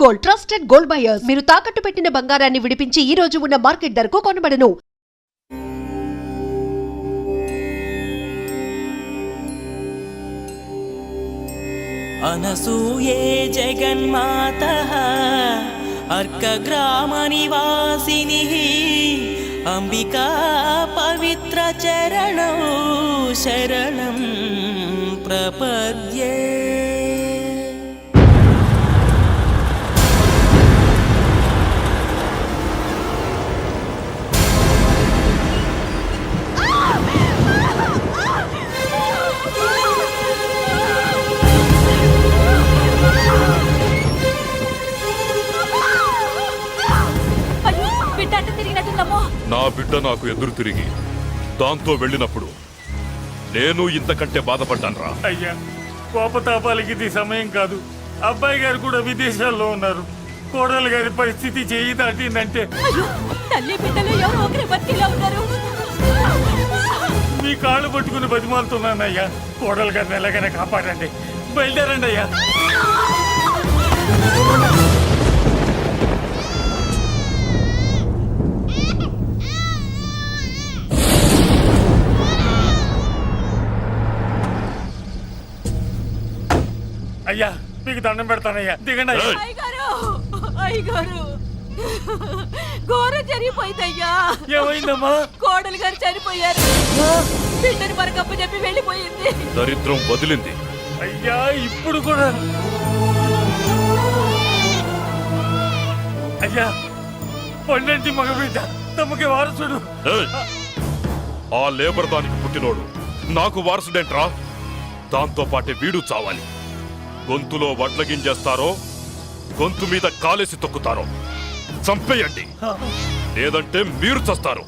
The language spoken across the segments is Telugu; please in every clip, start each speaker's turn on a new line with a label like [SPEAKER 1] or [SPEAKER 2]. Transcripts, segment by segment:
[SPEAKER 1] Gold, trusted gold buyers. మీరు తాకట్టు పెట్టిన బంగారాన్ని విడిపించి ఈ రోజు ఉన్న మార్కెట్ ధరకు కొనబడను.
[SPEAKER 2] అనసూయే జగన్మాతః अर्कग्रामनिवासिनी अंबिका पवित्र चरणौ शरणं प्रपद्ये।
[SPEAKER 3] నా బిడ్డ నాకు ఎదురు తిరిగి దాంతో వెళ్ళినప్పుడు నేను ఇంతకంటే బాధపడ్డానురా.
[SPEAKER 4] అయ్యా, కోపతాపాలకి ఇది సమయం కాదు. అబ్బాయి గారు కూడా విదేశాల్లో ఉన్నారు. కోడలు గారి పరిస్థితి చేయి దాటిందంటే మీ కాళ్ళు పట్టుకుని బతిమాలుతున్నానయ్యా. కోడలు గారిని ఎలాగైనా కాపాడండి. బయలుదేరండి అయ్యా. అయ్యా, మీకు దండం పెడతానయ్యా, దిగండి అయ్యా.
[SPEAKER 5] అయ్యగారు, ఘోరం జరిగిపోయిందయ్యా.
[SPEAKER 4] ఏమైందమ్మా?
[SPEAKER 5] కోడలు గారు చనిపోయారు. బిడ్డని మరకప్ప చెప్పి వెళ్ళిపోయింది.
[SPEAKER 3] దరిద్రం వదిలింది.
[SPEAKER 4] అయ్యా, ఇప్పుడు కూడా అయ్యా, పొండంటి మగబిడ్డ తమకి వారసుడు.
[SPEAKER 3] ఆ లేబర్ దానికి పుట్టినోడు నాకు వారసుడేంట్రా? దాంతో పాటే వీడు చావాలి. గొంతులో వడ్ల గింజేస్తారో గొంతు మీద కాలేసి తొక్కుతారో చంపేయండి, లేదంటే మీరు చస్తారు.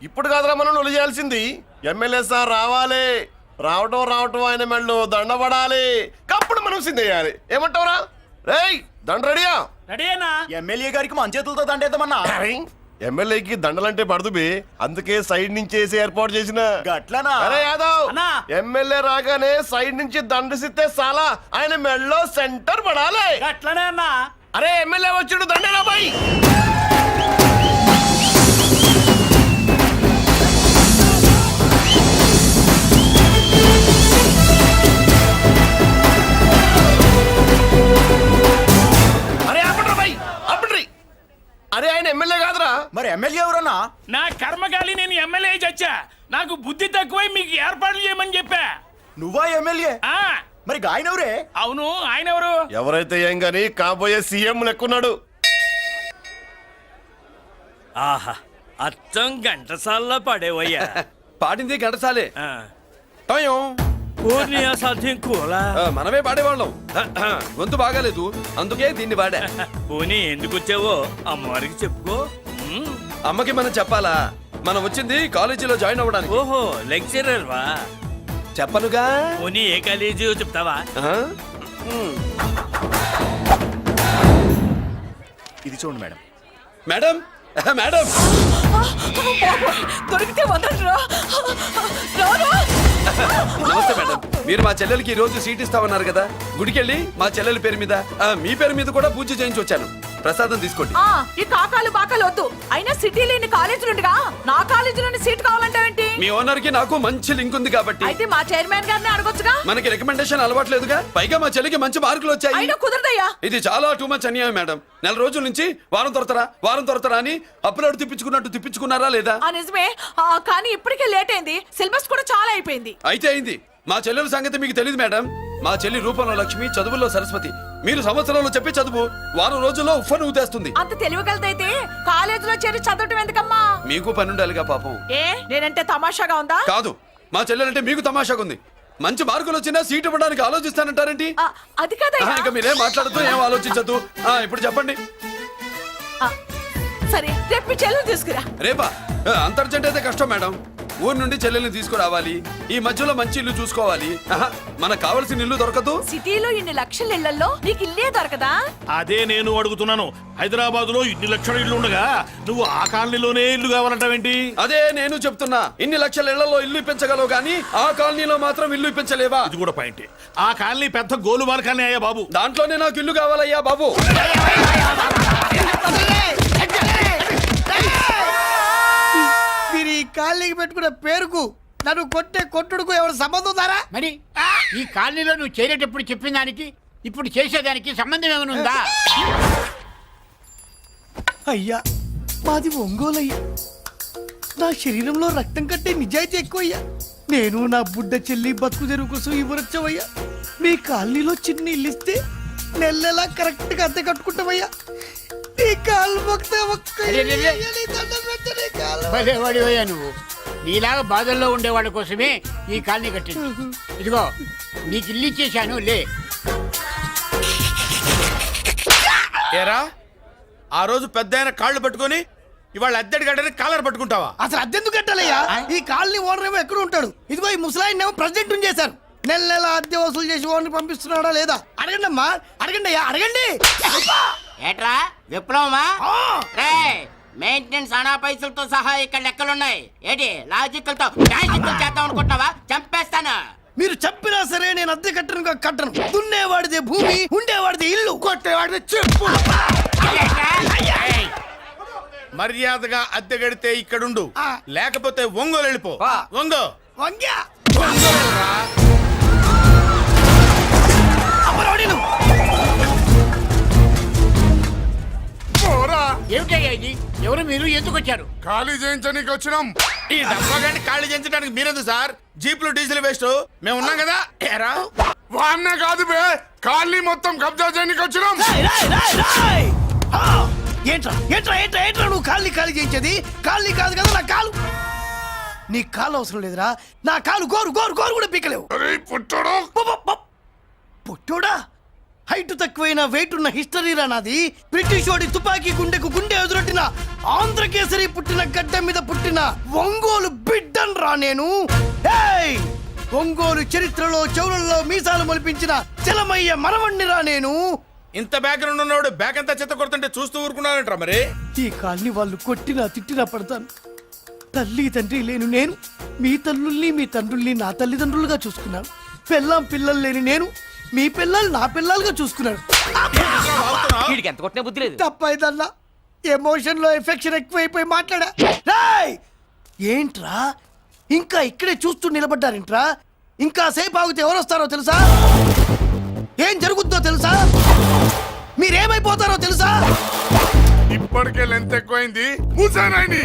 [SPEAKER 6] ఇప్పుడు కాదురా మనం నొలి చేయాల్సింది. ఎమ్మెల్యే సార్ రావాలి. రావటం ఆయన మెళ్ళు దండపడాలి. కప్పుడు మనం సిందేయాలి. ఏమంటావురా? రేయ్, దండ రెడీయా?
[SPEAKER 4] రెడీనా?
[SPEAKER 7] ఎమ్మెల్యే గారికి మన చేతులతో దండేద్దామన్నా.
[SPEAKER 6] ఎమ్మెల్యేకి దండలంటే పడదు బే, అందుకే సైడ్ నుంచి వేసి ఏర్పాటు చేసిన.
[SPEAKER 7] గట్లనా?
[SPEAKER 6] అరే యాదవ్, ఎమ్మెల్యే రాగానే సైడ్ నుంచి దండసిస్తే చాలా ఆయన మెళ్ళో సెంటర్ పడాలి.
[SPEAKER 4] అట్లనే అన్నా.
[SPEAKER 6] అరే ఎమ్మెల్యే వచ్చాడు, దండేనా బాయ్. అరే ఆయన ఎమ్మెల్యే కాదురా.
[SPEAKER 7] మరి ఎమ్మెల్యే ఎవరన్నా?
[SPEAKER 4] నా కర్మగాలి, నేను ఎమ్మెల్యే చచ్చా. నాకు బుద్ధి తక్కువై మీకు ఏర్పాట్లు చేయమని చెప్పా.
[SPEAKER 7] నువ్వా ఎమ్మెల్యే? మరి ఆయన ఎవరే?
[SPEAKER 4] అవును, ఆయన ఎవరు?
[SPEAKER 6] ఎవరైతే ఏం గాని కాబోయే సీఎం లెక్కున్నాడు.
[SPEAKER 8] ఆహా అచ్చం ఘంటసాల్లో పడేవయ్యా.
[SPEAKER 9] పాడింది ఘంటసాలే.
[SPEAKER 8] ఆ,
[SPEAKER 9] టయం.
[SPEAKER 8] ఊరిని అసాధ్యం కూలా.
[SPEAKER 9] మనమే పాడేవాళ్ళం. గొంతు బాగాలేదు, అందుకే దీన్ని పాడా.
[SPEAKER 8] పోనీ ఎందుకు వచ్చావో అమ్మవారికి చెప్పుకో. ఉమ్,
[SPEAKER 9] అమ్మకి మనం చెప్పాలా? మనం వచ్చింది కాలేజీలో జాయిన్ అవ్వడానికి.
[SPEAKER 8] ఓహో లెక్చరర్ వా?
[SPEAKER 9] చెప్పనుగా.
[SPEAKER 8] పోనీ ఏ కాలేజీ చెప్తావా?
[SPEAKER 9] ఆ?
[SPEAKER 7] ఇది చూడండి మేడం.
[SPEAKER 9] మేడం మేడం
[SPEAKER 5] దొరికితే వదలరా. రారా.
[SPEAKER 9] నమస్తే మేడం. మీరు మా చెల్లెలకి ఈ రోజు సీట్ ఇస్తామన్నారు కదా, గుడికెళ్ళి మా చెల్లెల పేరు మీద మీ పేరు మీద కూడా పూజ చేయించి వచ్చాను. ప్రసాదం తీసుకోండి.
[SPEAKER 5] ఈ కాకాలు బాకాలు వద్దు. అయినా సిటీలో ఇన్ని కాలేజీలు ఉండగా నా కాలేజీలోని సీట్ కావాలంటావేంటి?
[SPEAKER 9] మీ ఓనర్ కి నాకు మంచి లింక్ ఉంది కాబట్టి.
[SPEAKER 5] అయితే మా చైర్మన్ గారిని అడగొచ్చుగా.
[SPEAKER 9] మనకి రికమెండేషన్ అలవాట్లేదుగా. పైగా మా చెల్లికి మంచి మార్కులు వచ్చాయి.
[SPEAKER 5] అయినా కుదరదయ్యా.
[SPEAKER 9] ఇది చాలా టూ మచ్ అన్యాయం మేడం. నెల రోజుల నుంచి వారం తొరతరా అని అప్లోడ్ తిప్పించుకున్నట్టు తిప్పించుకున్నారా లేదా?
[SPEAKER 5] నిజమే. కానీ ఇప్పటికే లేట్ అయింది. సిలబస్ కూడా చాలా అయిపోయింది.
[SPEAKER 9] అయితే అయింది. మా చెల్లెల సంగతి మీకు తెలియదు మేడం. మా చెల్లి రూపంలో లక్ష్మి, చదువుల్లో సరస్వతి. మీరు సంవత్సరంలో చెప్పే చదువు వారం రోజుల్లో ఉఫ్ఫను ఊదేస్తుంది.
[SPEAKER 5] అంత తెలివిగలదైతే కాలేజీలో చేరి చదవటం ఎందుకమ్మా?
[SPEAKER 9] మీకు పని ఉండాలిగా పాపం.
[SPEAKER 5] నేనంటే తమాషాగా ఉందా?
[SPEAKER 9] కాదు, మా చెల్లెలంటే మీకు తమాషాగా ఉంది. మంచి మార్కులు వచ్చినా సీట్ ఇవ్వడానికి ఆలోచిస్తానంటారేంటి?
[SPEAKER 5] అది కాదయ్యా.
[SPEAKER 9] ఇంకా మీరేం మాట్లాడుతూ ఏం ఆలోచించద్దు. ఇప్పుడు చెప్పండి.
[SPEAKER 5] సరే రేపు మీ చెల్లెలు తీసుకురా.
[SPEAKER 9] రేపా? అంత అర్జెంట్ అయితే కష్టం మేడం. ఊరు నుండి చెల్లెల్ని తీసుకురావాలి. ఈ మధ్యలో మంచి ఇల్లు చూసుకోవాలి. మనకు కావలసిన ఇల్లు దొరకదు.
[SPEAKER 5] సిటీలో ఇన్ని లక్షల ఇళ్లలో నీకు ఇల్లే దొరకదా?
[SPEAKER 4] అదే నేను అడుగుతున్నాను. హైదరాబాద్ లో ఇన్ని లక్షల ఇల్లు ఉండగా నువ్వు ఆ కాలనీలోనే ఇల్లు కావాలంటావేంటి?
[SPEAKER 9] అదే నేను చెప్తున్నా. ఇన్ని లక్షల ఇళ్లలో ఇల్లు ఇప్పించగలవు గానీ ఆ కాలనీలో మాత్రం ఇల్లు ఇప్పించలేవా?
[SPEAKER 4] ఇది కూడా పాయింట్. ఆ కాలనీ పెద్ద గోలుమార్ కాలనీ అయ్యా బాబు.
[SPEAKER 9] దాంట్లోనే నాకు ఇల్లు కావాలయ్యా బాబు.
[SPEAKER 10] మీరు ఈ కాలనీకి పెట్టుకున్న పేరుకు నన్ను కొట్టే కొట్టుడుకు ఎవరు సంబంధం ఉందారా?
[SPEAKER 11] మరి ఈ కాలనీలో నువ్వు చేరేటప్పుడు చెప్పిన దానికి ఇప్పుడు చేసేదానికి సంబంధం ఏమైనా ఉందా?
[SPEAKER 10] అయ్యా మాది ఒంగోలు అయ్యా. నా శరీరంలో రక్తం కట్టే నిజాయితీ ఎక్కువ అయ్యా. నేను నా బుడ్డ చెల్లి బతుకు తెరువు కోసం ఇవ్వరొచ్చావయ్యా. మీ కాలనీలో చిన్న ఇల్లు ఇస్తే నెలలా కరెక్ట్ గా అద్దె కట్టుకుంటామయ్యా. నీ కాలు
[SPEAKER 11] భలేవాడివయ్యా నువ్వు. నీలాగా బాధల్లో ఉండేవాళ్ళ కోసమే ఈ కాలనీ కట్టింది. ఇదిగో నీకు ఇల్లు ఇచ్చేశాను లే.
[SPEAKER 7] ఏరా, ఆ రోజు పెద్ద ఆయన కాళ్ళు పట్టుకొని ఇవాళ అద్దెడి గడ్డని కాలర్ పట్టుకుంటావా?
[SPEAKER 10] అసలు అద్దెందుకు కట్టాలయ్యా? ఈ కాలనీ ఓనర్ ఏమో ఎక్కడ ఉంటాడు? ఇదిగో ఈ ముసలాయిని ఏమో ప్రెసిడెంట్ చేశారు. నెల నెల అద్దె వసూలు చేసి ఓనర్ పంపిస్తున్నాడా లేదా అడగండి అమ్మా. అడగండి అయ్యా, అడగండి.
[SPEAKER 11] ఏట్రా విప్లవమా? మెయింటెనెన్స్ అనా పైసలతో సహా ఇక్కడ లెక్కలున్నాయి. ఏంటి లాజికల్ తో మ్యాజికల్ చేద్దాం అనుకుంటున్నావా? చంపేస్తాను.
[SPEAKER 10] మీరు చెప్పినా సరే నేను అద్దె కట్టను. దున్నేవాడిదే భూమి, ఉండేవాడిదే ఇల్లు, కొట్టేవాడిదే చెప్పు.
[SPEAKER 7] మర్యాదగా అద్దె గడితే ఇక్కడుండు, లేకపోతే ఒంగోలు వెళ్ళిపో. ఒంగో
[SPEAKER 10] వంగ్యా
[SPEAKER 11] ఏమిటయ్యా ఇది? ఎవరు మీరు? ఎందుకు వచ్చారు?
[SPEAKER 7] ఖాళీ చేయించడానికి వచ్చినాం. ఈ డబ్బా గంట ఖాళీ చేయించడానికి మీరెందు సార్? జీప్లు డీజిల్ వేస్ట్, మేము ఉన్నాం కదా. ఏరా వాన్న కాదు బే, ఖాళీ మొత్తం కబ్జా చేయడానికి వచ్చినాం.
[SPEAKER 10] ఏంట్రా నువ్వు కాళ్ళని ఖాళీ చేయించేది? కాళ్ళని కాదు కదా నా కాలు. నీ కాలు అవసరం లేదురా. నా కాలు గోరు కూడా పీకలేవు. పుట్టోడా? హైట్ తక్కువైన వెయిట్ ఉన్న హిస్టరీరా నాది. బ్రిటిష్ వాడి తుపాకీ గుండెకు గుండె ఎదురొట్టిన ఆంధ్రకేసరి పుట్టిన గడ్డ మీద పుట్టిన ఒంగోలు బిడ్డన్ రా నేను. ఒంగోలు చరిత్రలో చౌరల్లో మీసాలు మొలిపించిన చలమయ్య మనవణ్ణిరా నేను.
[SPEAKER 7] ఇంత బ్యాక్గ్రౌండ్ ఉన్నవాడు బ్యాక్ అంతా చెత్త కొడుతుంటే చూస్తూ ఊరుకున్నానంటారా? మరి
[SPEAKER 10] ఈ కాల్ని వాళ్ళు కొట్టినా తిట్టినా పడతాను. తల్లి తండ్రి లేను నేను మీ తల్లుల్ని మీ తండ్రుల్ని నా తల్లిదండ్రులుగా చూసుకున్నాను. పెళ్ళాం పిల్లలు లేని నేను మీ పిల్లలు నా పిల్లలుగా చూసుకున్నాను. తప్పైదల్లా ఎమోషన్ లో ఎఫెక్షన్ ఎక్కువైపోయి మాట్లాడా. ఏంట్రా ఇంకా ఇక్కడే చూస్తూ నిలబడ్డారేంట్రా? ఇంకా సేపు ఆగితే ఎవరు వస్తారో తెలుసా? ఏం జరుగుద్దో తెలుసా? మీరేమైపోతారో తెలుసా?
[SPEAKER 7] ఇప్పటికే లెంత్ ఎక్కువైంది. మూసానాయని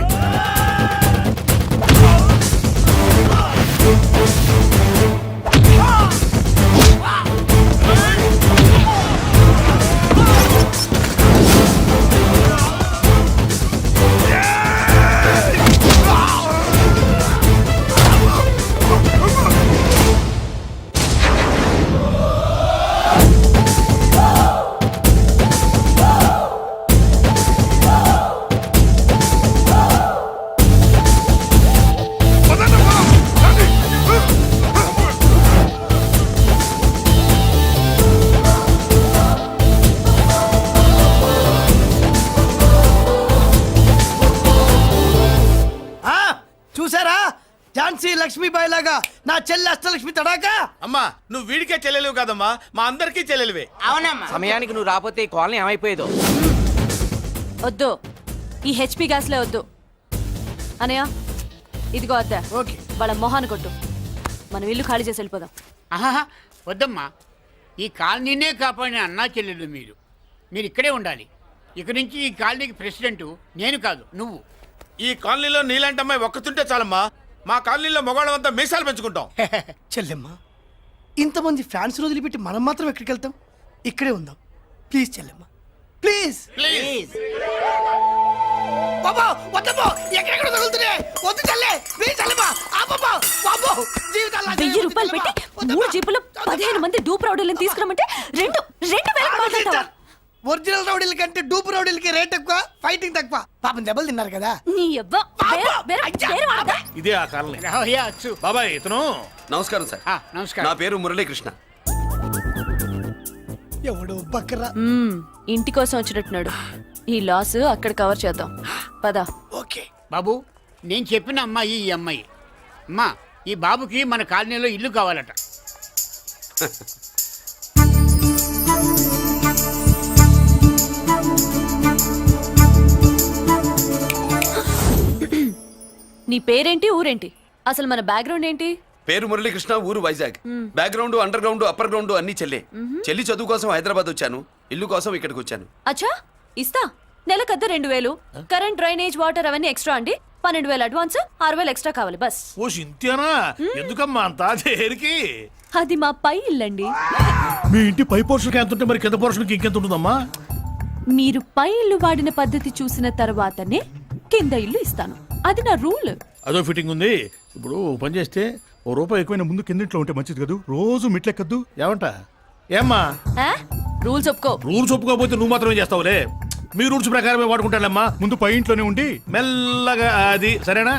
[SPEAKER 10] ఝాన్సీ లక్ష్మీబాయి లాగా నా చెల్లి అష్టలక్ష్మి తడాకా.
[SPEAKER 7] అమ్మా నువ్వు వీడికే చెల్లెలివి కాదమ్మా మా అందరికీ చెల్లెలివే.
[SPEAKER 11] అవునమ్మా.
[SPEAKER 2] సమయానికి నువ్వు రాకపోతే ఈ కాలనీ ఏమైపోయేదో.
[SPEAKER 5] వద్దు, ఈ హెచ్పి గ్యాస్లే వద్దు. అనయ్య ఇదిగో అద్దా,
[SPEAKER 10] ఓకే.
[SPEAKER 5] వాళ్ళ మొహాన్ని కొట్టు. మనం ఇల్లు ఖాళీ చేసి వెళ్ళిపోదాం.
[SPEAKER 11] ఆహా, వద్దమ్మా. ఈ కాలనీనే కాపాడిన అన్నా చెల్లెలు మీరు ఇక్కడే ఉండాలి. ఇక నుంచి ఈ కాలనీకి ప్రెసిడెంట్ నేను కాదు, నువ్వు.
[SPEAKER 7] ఈ కాలనీలో నీలాంటి అమ్మాయి ఒక్కతుంటే చాలమ్మా. మా కాలనీలో మగవాళ్ళంతా మీసాలు పెంచుకుంటాం.
[SPEAKER 10] చెల్లెమ్మ, ఇంతమంది ఫ్యాన్స్ వదిలిపెట్టి మనం మాత్రం ఎక్కడికి వెళ్తాం? ఇక్కడే ఉందాం ప్లీజ్ చెల్లెమ్మ, ప్లీజ్.
[SPEAKER 11] ప్లీజ్.
[SPEAKER 10] బాబా వద్దమ్మా, ఎక్కడెక్కడ తగులుతున్నాయి, వద్దు చెల్లె, ప్లీజ్ చెల్లెమ్మ. ఆపమ్మా, బాబో, జీవితాల్లో
[SPEAKER 5] 1000 రూపాయలు పెట్టి 3 జీపులు 15 మంది డూప్ రౌడీలను తీసుకురమ్మంటే 2,000 మాట్లాడతావా?
[SPEAKER 10] ఒరిజినల్ రౌడీల కంటే డూప్ రౌడీలకి రేట్ ఎక్కువ, ఫైటింగ్ తక్కువ. పాపం దెబ్బలు తిన్నారు కదా.
[SPEAKER 5] నీ అబ్బా వేరే వాడదా?
[SPEAKER 4] ఇదే ఆ కాలనీ.
[SPEAKER 11] రావయ్యా, అచ్చు.
[SPEAKER 4] బాబాయ్ ఇతను
[SPEAKER 9] నమస్కారం సార్.
[SPEAKER 11] నమస్కారం.
[SPEAKER 9] నా పేరు మురళీకృష్ణ.
[SPEAKER 10] ఎవడో బక్కరా.
[SPEAKER 5] ఇంటి కోసం వచ్చినట్టున్నాడు. ఈ లాస్ అక్కడ కవర్ చేద్దాం పదా.
[SPEAKER 10] ఓకే
[SPEAKER 11] బాబు, నేను చెప్పిన అమ్మాయి ఈ అమ్మాయి. అమ్మా, ఈ బాబుకి మన కాలనీలో ఇల్లు కావాలట.
[SPEAKER 5] నీ పేరేంటి, ఊరేంటి, అసలు మన బ్యాక్గ్రౌండ్ ఏంటి?
[SPEAKER 9] పేరు మురళీకృష్ణ, ఊరు Vizag. Background, under ground, upper ground అన్ని చెల్లి. చెల్లి చదువు కోసం హైదరాబాద్ వచ్చాను, ఇల్లు కోసం ఇక్కడికి వచ్చాను.
[SPEAKER 5] అచ్చా, ఇస్తా. నెలకద్ద 2000, కరెంట్, డ్రైనేజ్, వాటర్ అవన్నీ ఎక్స్ట్రా అండి. 12,000 అడ్వాన్స్, 6,000 ఎక్స్ట్రా కావాలి బస్.
[SPEAKER 4] ఓ సింత్యానా, ఎందుకమ్మా అంత చేరికి?
[SPEAKER 5] అది మా పై ఇల్లండి.
[SPEAKER 4] మీ ఇంటి పై పోర్షన్కి ఎంత ఉంటే మరి కింద పోర్షన్కి ఇంకెంత ఉంటుందమ్మా?
[SPEAKER 5] మీరు పై ఇల్లు వాడిన పద్ధతి చూసిన తర్వాతనే కింద ఇల్లు ఇస్తాను. అది నా రూల్.
[SPEAKER 4] అదో ఫిట్టింగ్ ఉంది. ఇప్పుడు ఓ పని చేస్తే ₹1 ఎక్కువైనా ముందు కిందింట్లో ఉంటే మంచిది కదూ, రోజు మెట్లెక్కద్దు. ఏమంట? ఏమ్మా
[SPEAKER 5] రూల్స్ ఒప్పుకో.
[SPEAKER 4] రూల్స్ ఒప్పుకోకపోతే నువ్వు మాత్రమే చేస్తావులే. మీ రూల్స్ ప్రకారమే వాడుకుంటానమ్మా. ముందు పై ఇంట్లోనే ఉండి మెల్లగా అది, సరేనా?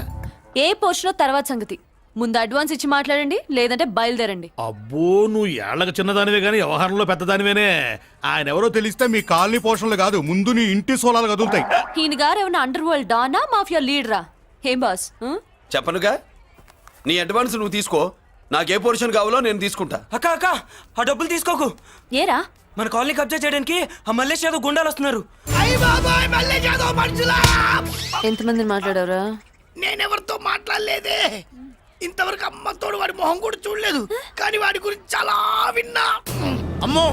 [SPEAKER 5] ఏ పోర్షన్ తర్వాత సంగతి. ముందు అడ్వాన్స్ ఇచ్చి మాట్లాడండి, లేదంటే బయలుదేరండి.
[SPEAKER 4] అబ్బో, నువ్వు ఏళ్ళకి చిన్నదానివే గానీ వ్యవహారంలో పెద్దదానివేనే. ఆయన ఎవరో తెలిస్తే మీ కాలనీ పోషణలు కాదు, ముందు నీ ఇంటి సోలాలు కదులుతాయి.
[SPEAKER 5] ఈయన గారు ఏమన్నా అండర్ వరల్డ్ డానా, మాఫియా లీడరా? ఏం బాస్?
[SPEAKER 9] చెప్పనుగా, నీ అడ్వాన్స్ నువ్వు తీసుకో, నాకే పోర్షన్ కావాలో నేను తీసుకుంటా.
[SPEAKER 2] అక్క అక్క, ఆ డబ్బులు తీసుకోకు.
[SPEAKER 5] ఏరా?
[SPEAKER 2] మన కాలనీ కబ్జా చేయడానికి ఆ మల్లేష్ యాదవ్ గుండాలు వస్తున్నారు.
[SPEAKER 10] అయ్య బాబాయ్, మళ్ళీ చదువు మనుషులా.
[SPEAKER 5] ఎంతమందిని మాట్లాడారా?
[SPEAKER 10] నేనెవరితో మాట్లాడలేదే. ఇంతవరకు అమ్మతోడు వాడి మొహం కూడా చూడలేదు, కానీ వాడి గురించి చాలా విన్నా.
[SPEAKER 7] అమ్మో,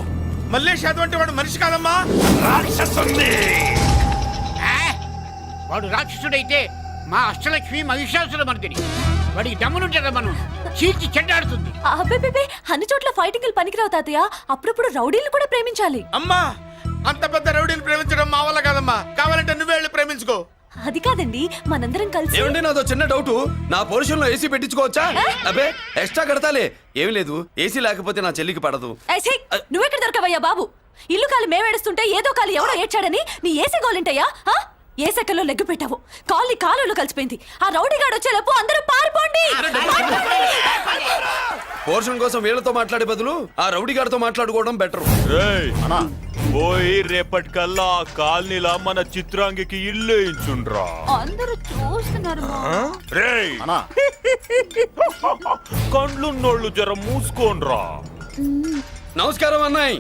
[SPEAKER 7] మల్లేష్ యాదవ్ అంటే వాడు మనిషి కాదమ్మా, రాక్షసుని.
[SPEAKER 11] వాడు రాక్షసుడైతే మా అష్టలక్ష్మి మహిషాసుల మర్దిని. వాడికి దమ్మునుంటారా మనం చీల్చి చెడ్డాడుతుంది.
[SPEAKER 5] అబ్బే, అన్ని చోట్ల ఫైటింగ్ పనికిరావు తాతయ్య. అప్పుడప్పుడు రౌడీలు కూడా ప్రేమించాలి.
[SPEAKER 7] అమ్మా, అంత పెద్ద రౌడీని ప్రేమించడం మా వల్ల కాదమ్మా. కావాలంటే నువ్వే వెళ్ళి ప్రేమించుకో.
[SPEAKER 5] అది కాదండి, మనందరం కలిసి.
[SPEAKER 9] ఏమండి, నాదో చిన్న డౌట్. నా పోర్షన్ లో ఏసీ పెట్టించుకోవచ్చా? అబ్బే, ఎక్స్ట్రా కడతాలే. ఏమి లేదు, ఏసీ లేకపోతే నా చెల్లికి పడదు.
[SPEAKER 5] నువ్వెక్కడ దొరకవయ్యా బాబు? ఇల్లు కాలు మేమేడుస్తుంటే ఏదో కాలు ఎవరో ఏడ్చాడని నీ ఏసీ గోలింటయ్యా? ఏ సెకల్లో లెగ్గు పెట్టావు? కాలి కాలులో కలిసిపోయింది. ఆ రౌడీగాడు వచ్చేలోపు అందరూ పారిపోండి.
[SPEAKER 9] పోర్షన్ కోసం వీళ్ళతో మాట్లాడే బదులు ఆ రౌడీ గారితో మాట్లాడుకోవడం బెటర్.
[SPEAKER 3] పోయి రేపటికల్లా ఆ కాలనీలా మన చిత్రాంగికి ఇల్లు వేయించుండ్రా.
[SPEAKER 5] అందరూ చూస్తున్నారు.
[SPEAKER 3] రేయ్, కండ్లున్నోళ్ళు జర మూసుకోండ్రా.
[SPEAKER 9] నమస్కారం అన్నాయ్.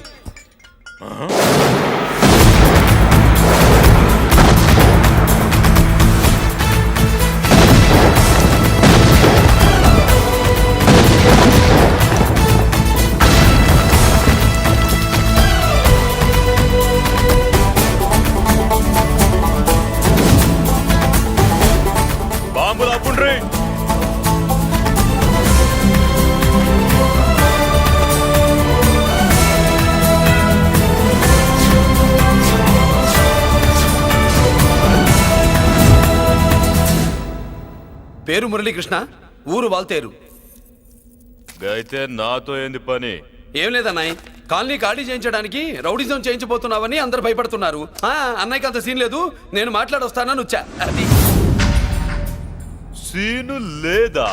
[SPEAKER 3] బాంబులు అప్పుండ్రీ.
[SPEAKER 9] పేరు మురళీకృష్ణ, ఊరు వాల్తేరు.
[SPEAKER 3] అయితే నాతో ఏంది పని?
[SPEAKER 9] ఏం లేదన్నాయ్, కాలనీ ఖాళీ చేయించడానికి రౌడిజం చేయించబోతున్నావని అందరు భయపడుతున్నారు. అన్నయ్యకి అంత సీన్ లేదు, నేను మాట్లాడొస్తానని వచ్చా. అది
[SPEAKER 3] సీను లేదా?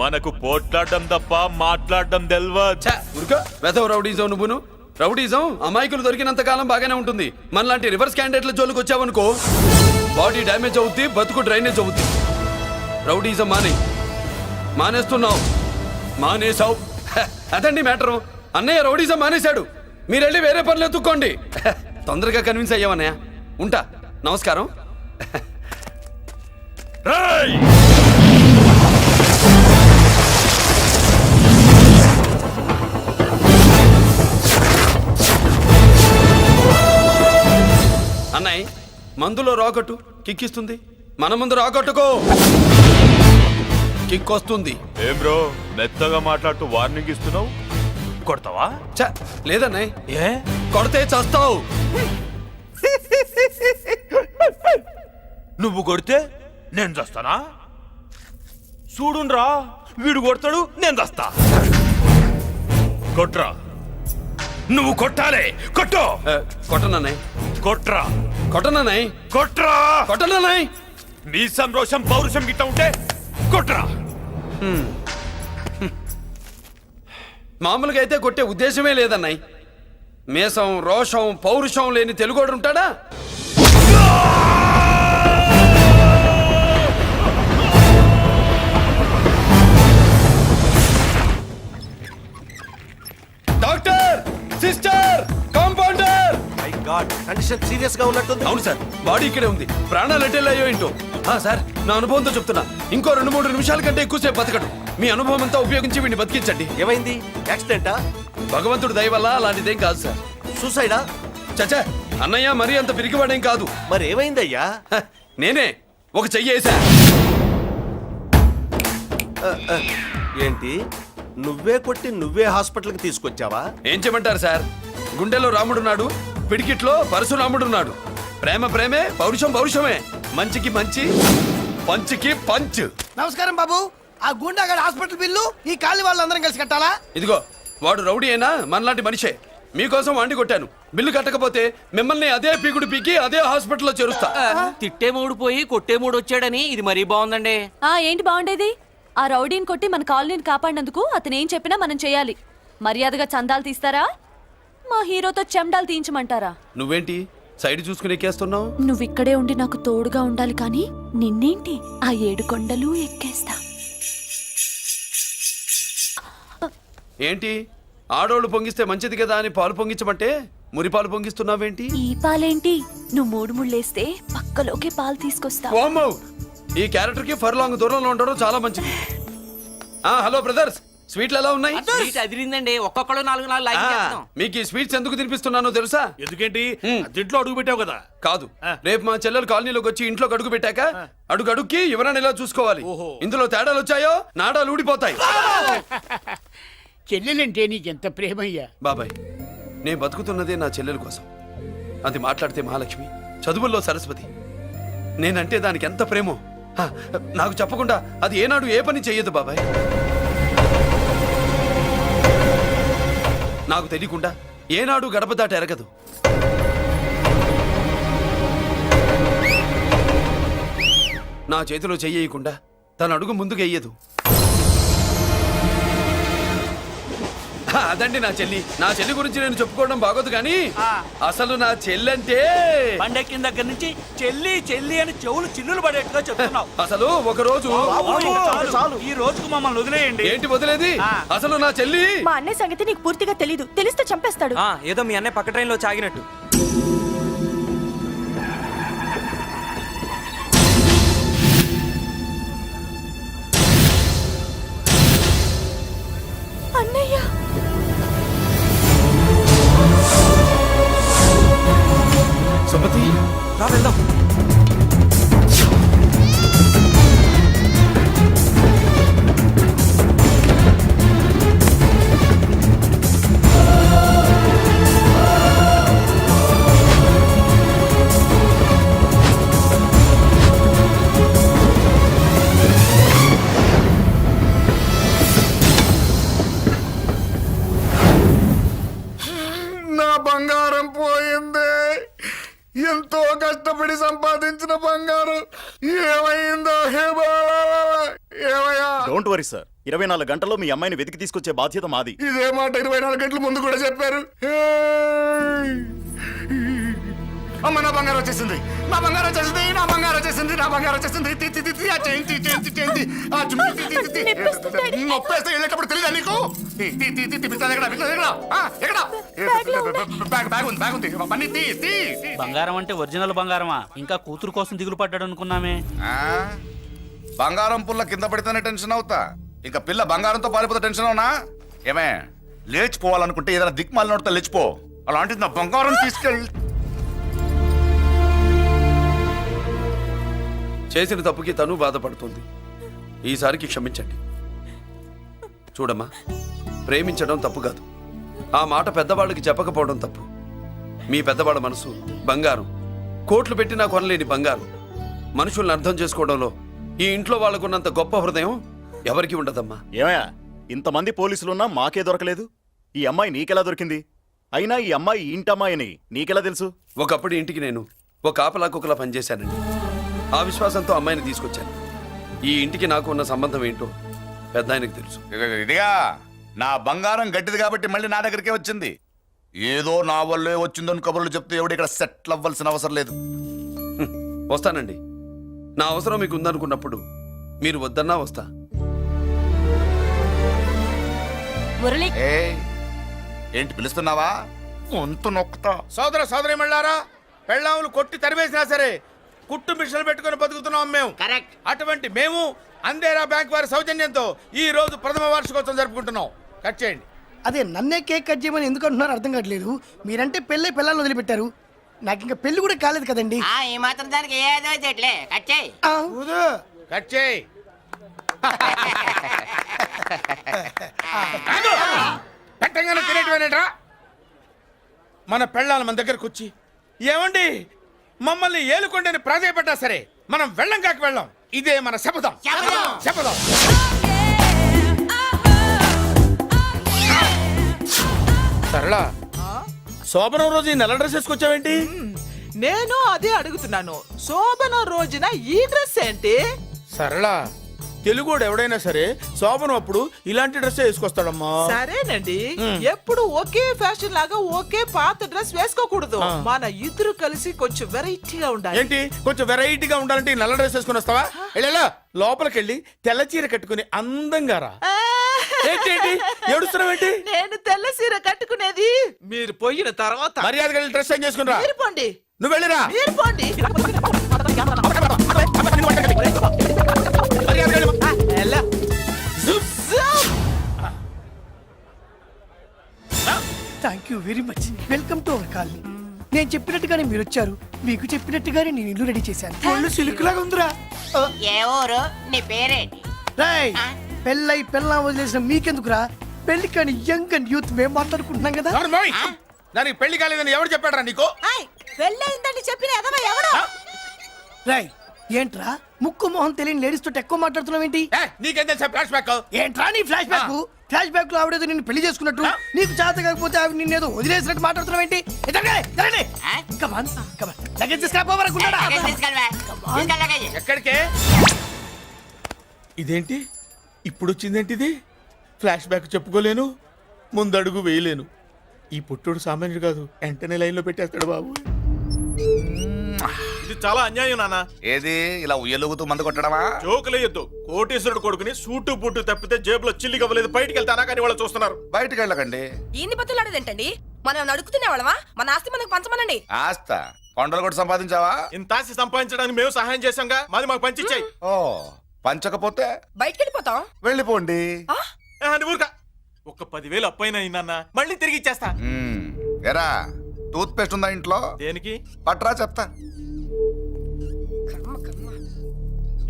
[SPEAKER 3] మనకు పోట్లాడడం తప్ప మాట్లాడడం తెల్వా.
[SPEAKER 9] వెధవ రౌడీజం నువ్వును. రౌడీజం అమాయకులు దొరికినంత కాలం బాగానే ఉంటుంది. మనలాంటి రివర్స్ క్యాండిడేట్ల జోలికి వచ్చావనుకో, బాడీ డ్యామేజ్ అవుద్ది, బతుకు డ్రైనేజ్ అవుద్ది. రౌడీజం మానేస్తున్నావు. మానేసావు. అదండి మ్యాటరు. అన్నయ్య రౌడీజం మానేశాడు. మీరెళ్ళి వేరే పనులు ఎత్తుక్కోండి. తొందరగా కన్విన్స్ అయ్యావన్నయ్య. ఉంటా. నమస్కారం.
[SPEAKER 3] రేయ్!
[SPEAKER 9] అన్నయ్య మందులో రాకట్టు కిక్కిస్తుంది. మన ముందు రాకట్టుకో, కిక్ వస్తుంది.
[SPEAKER 3] ఏం బ్రో మెత్తగా మాట్లాడుతూ వార్నింగ్ ఇస్తున్నావు? కొడతావా?
[SPEAKER 9] చ లేదన్నయ్య,
[SPEAKER 3] ఏ
[SPEAKER 9] కొడితే చస్తావు.
[SPEAKER 3] నువ్వు కొడితే నేను చస్తానా? చూడుండ్రా, వీడు కొడతాడు, నేను చస్తా. కొట్రా, నువ్వు కొట్టాలే. కొట్టు.
[SPEAKER 9] కొట్టనన్నయ్య,
[SPEAKER 3] కొట్రా,
[SPEAKER 9] కొట్టనన్నయ్య,
[SPEAKER 3] కొట్రా,
[SPEAKER 9] కొట్టనన్నయ్య.
[SPEAKER 3] నీ సంతోషం పౌరుషం గిట్ట ఉంటే కొట్రా.
[SPEAKER 9] మామూలుగా అయితే కొట్టే ఉద్దేశమే లేదన్నయ్య. మేషం రోషం పౌరుషం లేని తెలుగోడు ఉంటాడా? Doctor, sister, compounder.
[SPEAKER 6] Condition serious గా ఉన్నట్టుంది.
[SPEAKER 9] అవును సార్, బాడీ ఇక్కడే ఉంది. ప్రాణాలు ఎట్టెళ్ళాయో ఏంటో. సార్, నా అనుభవంతో చెప్తున్నా, ఇంకో 2-3 నిమిషాల కంటే ఎక్కువసేపు బతకడు. మీ అనుభవం అంతా ఉపయోగించి వీడిని బతికించండి.
[SPEAKER 6] ఏమైంది? యాక్సిడెంటా?
[SPEAKER 9] భగవంతుడు దయ వల్ల అలాంటిదేం కాదు సార్.
[SPEAKER 6] సూసైడా?
[SPEAKER 9] చచ్చా, అన్నయ్య మరీ అంత పిరికివాడేం కాదు.
[SPEAKER 6] మరి ఏమైందయ్యా?
[SPEAKER 9] నేనే ఒక చెయ్యేసా.
[SPEAKER 6] ఏంటి, నువ్వే కొట్టి నువ్వే హాస్పిటల్కి తీసుకొచ్చావా?
[SPEAKER 9] ఏం చేయమంటారు సార్, గుండెలో రాముడున్నాడు, పిడికిట్లో పరశురాముడున్నాడు. ప్రేమ ప్రేమే, పౌరుషం పౌరుషమే. మంచికి మంచి, పంచికి పంచ్.
[SPEAKER 10] నమస్కారం బాబు. ఆ గుండాగడ్ హాస్పిటల్ బిల్లు ఈ కాలి వాళ్ళందరం కలిసి కట్టాలా?
[SPEAKER 9] ఇదిగో, వాడు రౌడీ అయినా మనలాంటి మనిషే. మీకోసం వండి కొట్టాను. బిల్లు కట్టకపోతే మిమ్మల్ని అదే పీకుడు పీకి అదే హాస్పిటల్లో చేరుస్తా.
[SPEAKER 2] తిట్టే మూడు పోయి కొట్టే మూడు వచ్చాడని ఇది మరీ బాగుందండి.
[SPEAKER 5] ఏంటి బాగుండేది? ఆ రౌడీని కొట్టి మన కాలనీని కాపాడినందుకు అతను ఏం చెప్పినా మనం చేయాలి. మర్యాదగా చందాలు తీస్తారా, మా హీరోతో చెండాలు తీయించమంటారా?
[SPEAKER 9] నువ్వేంటి సైడ్ చూసుకుని ఎక్కేస్తున్నావు?
[SPEAKER 5] నువ్విక్కడే ఉండి నాకు తోడుగా ఉండాలి, కానీ నిన్నేంటి ఆ 7 కొండలు ఎక్కేస్తా.
[SPEAKER 9] ఏంటి, ఆడోళ్ళు పొంగిస్తే మంచిది కదా అని పాలు పొంగించమంటే మురిపాలు పొంగిస్తున్నావేంటి?
[SPEAKER 5] ఈ పాలేంటి, నువ్వు 3 ముళ్ళేస్తే పక్కలోకే పాలు తీసుకొస్తా.
[SPEAKER 9] వామ్మో, ఈ క్యారెక్టర్ కి ఫర్ లాంగ్ దూరంలో ఉండడం చాలా మంచిది. హలో బ్రదర్స్, స్వీట్లు ఎలా ఉన్నాయి?
[SPEAKER 2] సీట్ అదిరిందండి. ఒక్కొక్కడు 4 లైక్ చేస్తాం.
[SPEAKER 9] మీకు ఈ స్వీట్స్ ఎందుకు తినిపిస్తున్నానో తెలుసా?
[SPEAKER 8] ఎందుకేంటి దీంట్లో అడుగు పెట్టావు కదా.
[SPEAKER 9] కాదు, రేపు మా చెల్లెలు కాలనీలోకి వచ్చి ఇంట్లో అడుగు పెట్టాక అడుగుకి ఎవరైనా ఇలా చూసుకోవాలి. ఇందులో తేడాలు వచ్చాయో నాడాలు ఊడిపోతాయి.
[SPEAKER 11] చెల్లెలంటే నీకెంత ప్రేమయ్యా.
[SPEAKER 9] బాబాయ్, నేను బతుకుతున్నదే నా చెల్లెల కోసం. అది మాట్లాడితే మహాలక్ష్మి, చదువుల్లో సరస్వతి. నేనంటే దానికి ఎంత ప్రేమో నాకు చెప్పకుండా అది ఏనాడు ఏ పని చెయ్యదు బాబాయ్. నాకు తెలియకుండా ఏనాడు గడప దాట ఎరగదు. నా చేతిలో చెయ్యకుండా తన అడుగు ముందుకు వెయ్యదు. అదండి నా చెల్లి. నా చెల్లి గురించి నేను చెప్పుకోవడం బాగోదు కానీ అసలు నా చెల్లంటే
[SPEAKER 8] పండెక్కిన దగ్గర నుంచి చెల్లి చెల్లి అని చెవులు చిల్లులు పడేట్టుగా చెప్తున్నావు.
[SPEAKER 9] అసలు ఒక రోజు
[SPEAKER 8] ఈ రోజుకు మమ్మల్ని వదిలేయండి.
[SPEAKER 9] ఏంటి వదిలేది? అసలు నా చెల్లి.
[SPEAKER 5] మా అన్నయ్య సంగతి నీకు పూర్తిగా తెలీదు. తెలిస్తే చంపేస్తాడు.
[SPEAKER 2] ఏదో మీ అన్నయ్య పక్క ట్రైన్లో చాగినట్టు.
[SPEAKER 5] అన్నయ్య,
[SPEAKER 9] సుమతి,
[SPEAKER 2] రా వెళ్దాం.
[SPEAKER 7] నా బంగారం పోయింది. ఎంతో కష్టపడి సంపాదించిన బంగారం ఏమైందో హే బాబా, ఏమయ్యా?
[SPEAKER 12] డోంట్ వరీ సార్, 24 గంటల్లో మీ అమ్మాయిని వెతికి తీసుకొచ్చే బాధ్యత మాది.
[SPEAKER 7] ఇదే మాట 24 గంటల ముందు కూడా చెప్పారు. అమ్మ నా బంగారం వచ్చేసింది, నా బంగారం వచ్చేసింది, నా బంగారం వచ్చేసింది, నా బంగారం వచ్చేసింది. తి, తి, తి, తి, ఆ చేయి, తి, చేయి, తి, చేయి, తి. ఆ చుమ్మి, తి, తి, తి, తి. నొప్పేస్తే వెళ్ళేటప్పుడు తెలియదా నీకు? తి, తి, తి, తి, తి, పిస్తాది ఎక్కడ? పిస్తాది ఎక్కడ? ఆ, ఎక్కడ? బ్యాగ్ ఉంది, బ్యాగ్ ఉంది. పని తీ, తీ, తీ.
[SPEAKER 8] బంగారం అంటే ఒరిజినల్ బంగారమా? ఇంకా కూతురు కోసం దిగులు పడ్డాడు అనుకున్నామే.
[SPEAKER 7] ఆ? బంగారం పుల్ల కింద పడితేనే టెన్షన్ అవుతా, ఇంకా పిల్ల బంగారంతో పారిపోతే టెన్షన్ అవునా? ఏమే, లేచిపోవాలనుకుంటే ఏదైనా దిక్మాల నోడితే లేచిపో. అలాంటిది నా బంగారం తీసుకెళ్ళి.
[SPEAKER 9] చేసిన తప్పుకి తను బాధపడుతుంది. ఈసారికి క్షమించండి. చూడమ్మా, ప్రేమించడం తప్పు కాదు, ఆ మాట పెద్దవాళ్ళకి చెప్పకపోవడం తప్పు. మీ పెద్దవాళ్ళ మనసు బంగారం, కోట్లు పెట్టినా కొనలేని బంగారం. మనుషుల్ని అర్థం చేసుకోవడంలో ఈ ఇంట్లో వాళ్ళకున్నంత గొప్ప హృదయం ఎవరికి ఉండదమ్మా.
[SPEAKER 12] ఏమయ్యా, ఇంతమంది పోలీసులున్నా మాకే దొరకలేదు. ఈ అమ్మాయి నీకెలా దొరికింది? అయినా ఈ అమ్మాయి ఇంటమ్మాయి అని నీకెలా తెలుసు?
[SPEAKER 9] ఒకప్పుడు ఇంటికి నేను ఒక ఆపలా కుక్కలా పనిచేశానండి. ఆ విశ్వాసంతో అమ్మాయిని తీసుకొచ్చాను. ఈ ఇంటికి నాకు ఉన్న సంబంధం ఏంటో పెద్ద ఆయనకు తెలుసు.
[SPEAKER 7] ఇదిగా నా బంగారం గట్టిది కాబట్టి మళ్ళీ నా దగ్గరికే వచ్చింది. ఏదో నా వల్లే వచ్చిందని కబుర్లు చెప్తే ఎవడు ఇక్కడ సెటిల్ అవ్వాల్సిన అవసరం లేదు.
[SPEAKER 9] వస్తానండి. నా అవసరం మీకు ఉందనుకున్నప్పుడు మీరు వద్దన్నా వస్తా.
[SPEAKER 5] మురళి,
[SPEAKER 7] ఏంటి పిలుస్తున్నావా? వంతు నొక్కుతా. సోదర సోదరి మళ్ళారా, పెళ్ళాములు కొట్టి తరివేసినా సరే కుట్టు మిషన్లు పెట్టుకుని బతుకుతున్నాం మేము. కరెక్ట్. అటువంటి మేము అందేరా బ్యాంక్ వారి సౌజన్యంతో ఈ రోజు ప్రథమ వార్షికోత్సవం జరుపుకుంటున్నాం. కట్ చేయండి.
[SPEAKER 10] అదే నన్నే కేక్ కట్ చేయమని ఎందుకు అంటున్నారో అర్థం కావట్లేదు. మీరంటే పెళ్ళే పిల్లల్ని వదిలిపెట్టారు, నాకు ఇంకా పెళ్లి కూడా కాలేదు కదండి.
[SPEAKER 13] ఈ మాత్రం దానికి ఏదో చెట్లే కట్ చేయి.
[SPEAKER 7] కట్ చేయి. పెట్టంగానే తినేటివేనేట్రా? మన పెళ్ళాలు మన దగ్గరకు వచ్చి ఏమండి మమ్మల్ని ఏలుకొండని ప్రాధాయపడ్డా సరే మనం వెళ్ళం కాక వెళ్ళం. ఇదే మన శపథం. శపథం. సరళ, శోభనం రోజు ఈ నల్ల డ్రెస్ వేసుకొచ్చావేంటి?
[SPEAKER 8] నేను అదే అడుగుతున్నాను, శోభన రోజున ఈ డ్రెస్ ఏంటి?
[SPEAKER 7] సరళ, తెలుగుడు ఎవడైనా సరే శోభనం అప్పుడు ఇలాంటి డ్రెస్ వేసుకొస్తాడమ్మా.
[SPEAKER 8] సరేనండి, ఎప్పుడు ఒకే ఫ్యాషన్ లాగా ఒకే పాత డ్రెస్ వేసుకోకూడదు. మన ఇద్దరు కలిసి కొంచెం వెరైటీగా ఉండాలి.
[SPEAKER 7] ఏంటి కొంచెం వెరైటీగా ఉండాలంటే ఈ నల్ల డ్రెస్ వేసుకుని వస్తావా? వెళ్ళా లోపలికి వెళ్ళి తెల్ల చీర కట్టుకుని అందంగా రా. ఏంటి ఏడుస్తున్నావేంటి?
[SPEAKER 8] నేను తెల్ల సీర కట్టుకునేది మీరు పోయిన తర్వాత.
[SPEAKER 7] మర్యాదగా వెళ్ళి డ్రెస్ చేంజ్ చేసుకుని రా.
[SPEAKER 8] మీరు పోండి.
[SPEAKER 7] నువ్వు వెళ్ళిరా.
[SPEAKER 8] మీరు పోండి.
[SPEAKER 10] Thank you very much. Welcome to our colony. నేను చెప్పినట్టుగానే మీరు వచ్చారు, మీకు చెప్పినట్టుగానే నేను ఇల్లు రెడీ చేశాను. ఒళ్ళు సిల్క్ లాగా ఉందిరా.
[SPEAKER 13] ఏ ఊరు? నీ పేరేంటి?
[SPEAKER 10] రాయ్, పెళ్ళై పెళ్ళా వదిలేసిన మీకెందుకురా? పెళ్లి కాని యంగ్ అండ్ యూత్ మేము మాట్లాడుకుంటున్నాం కదా.
[SPEAKER 7] దానికి పెళ్లి కాలేదని ఎవరు చెప్పాడరా నీకు?
[SPEAKER 5] పెళ్ళయిందని చెప్పిన ఎదవ ఎవడు?
[SPEAKER 10] రాయ్, ఏంట్రా ముక్కు మొహం తెలియని లేడీస్ తోటి ఎక్కువ మాట్లాడుతున్నావు ఏంటి?
[SPEAKER 7] నీకేం తెలుసా ఫ్లాష్ బ్యాక్?
[SPEAKER 10] ఏంట్రా నీ ఫ్లాష్ బ్యాక్? ఫ్లాష్ బ్యాక్ లో ఆవిడేదో నిన్ను పెళ్లి చేసుకున్నట్టు, నీకు చేత కాకపోతే ఆవిడ నిన్నేదో వదిలేసినట్టు మాట్లాడుతున్నావు ఏంటి?
[SPEAKER 7] ఎక్కడికే? ఇదేంటి ఇప్పుడు వచ్చిందేంటి? ఇది ఫ్లాష్ బ్యాక్ చెప్పుకోలేను, ముందడుగు వేయలేను. ఈ పుట్టుడు సామాన్యుడు కాదు, వెంటనే లైన్ లో పెట్టేస్తాడు బాబు.
[SPEAKER 3] ఇది చాలా అన్యాయం నాన్న.
[SPEAKER 7] ఏది ఇలా ఉయ్యలుగుతూ మందు కొట్టడమా?
[SPEAKER 3] జోకులేయొద్దు. కోటేశ్వరుడు కొడుకుని సూటు బూటు తప్పితే జేబులో చిల్లి కవ్వలేదు, బయటికి వెళ్తానా కానీ వాళ్ళు చూస్తున్నారు.
[SPEAKER 7] బయటికి వెళ్ళకండి.
[SPEAKER 5] ఈయన్ని బతులాడేదేంటండి? మనం నడుకుతున్న వాళ్ళమా? మన ఆస్తి మనకు పంచమనండి.
[SPEAKER 7] ఆస్త కొండలు కూడా సంపాదించావా?
[SPEAKER 3] ఇంత ఆస్తి సంపాదించడానికి మేము సహాయం చేశాంగా, మాది మాకు పంచిచ్చాయి.
[SPEAKER 7] ఓ, పంచకపోతే
[SPEAKER 5] బయటికి వెళ్ళిపోతాం.
[SPEAKER 7] వెళ్ళిపోండి.
[SPEAKER 3] ఊరుక. ఒక 10,000 అప్పైనా నాన్న, మళ్ళీ తిరిగి ఇచ్చేస్తా.
[SPEAKER 7] ఎరా, టూత్ పేస్ట్ ఉందా ఇంట్లో?
[SPEAKER 3] దేనికి?
[SPEAKER 7] పట్రా చెప్తా.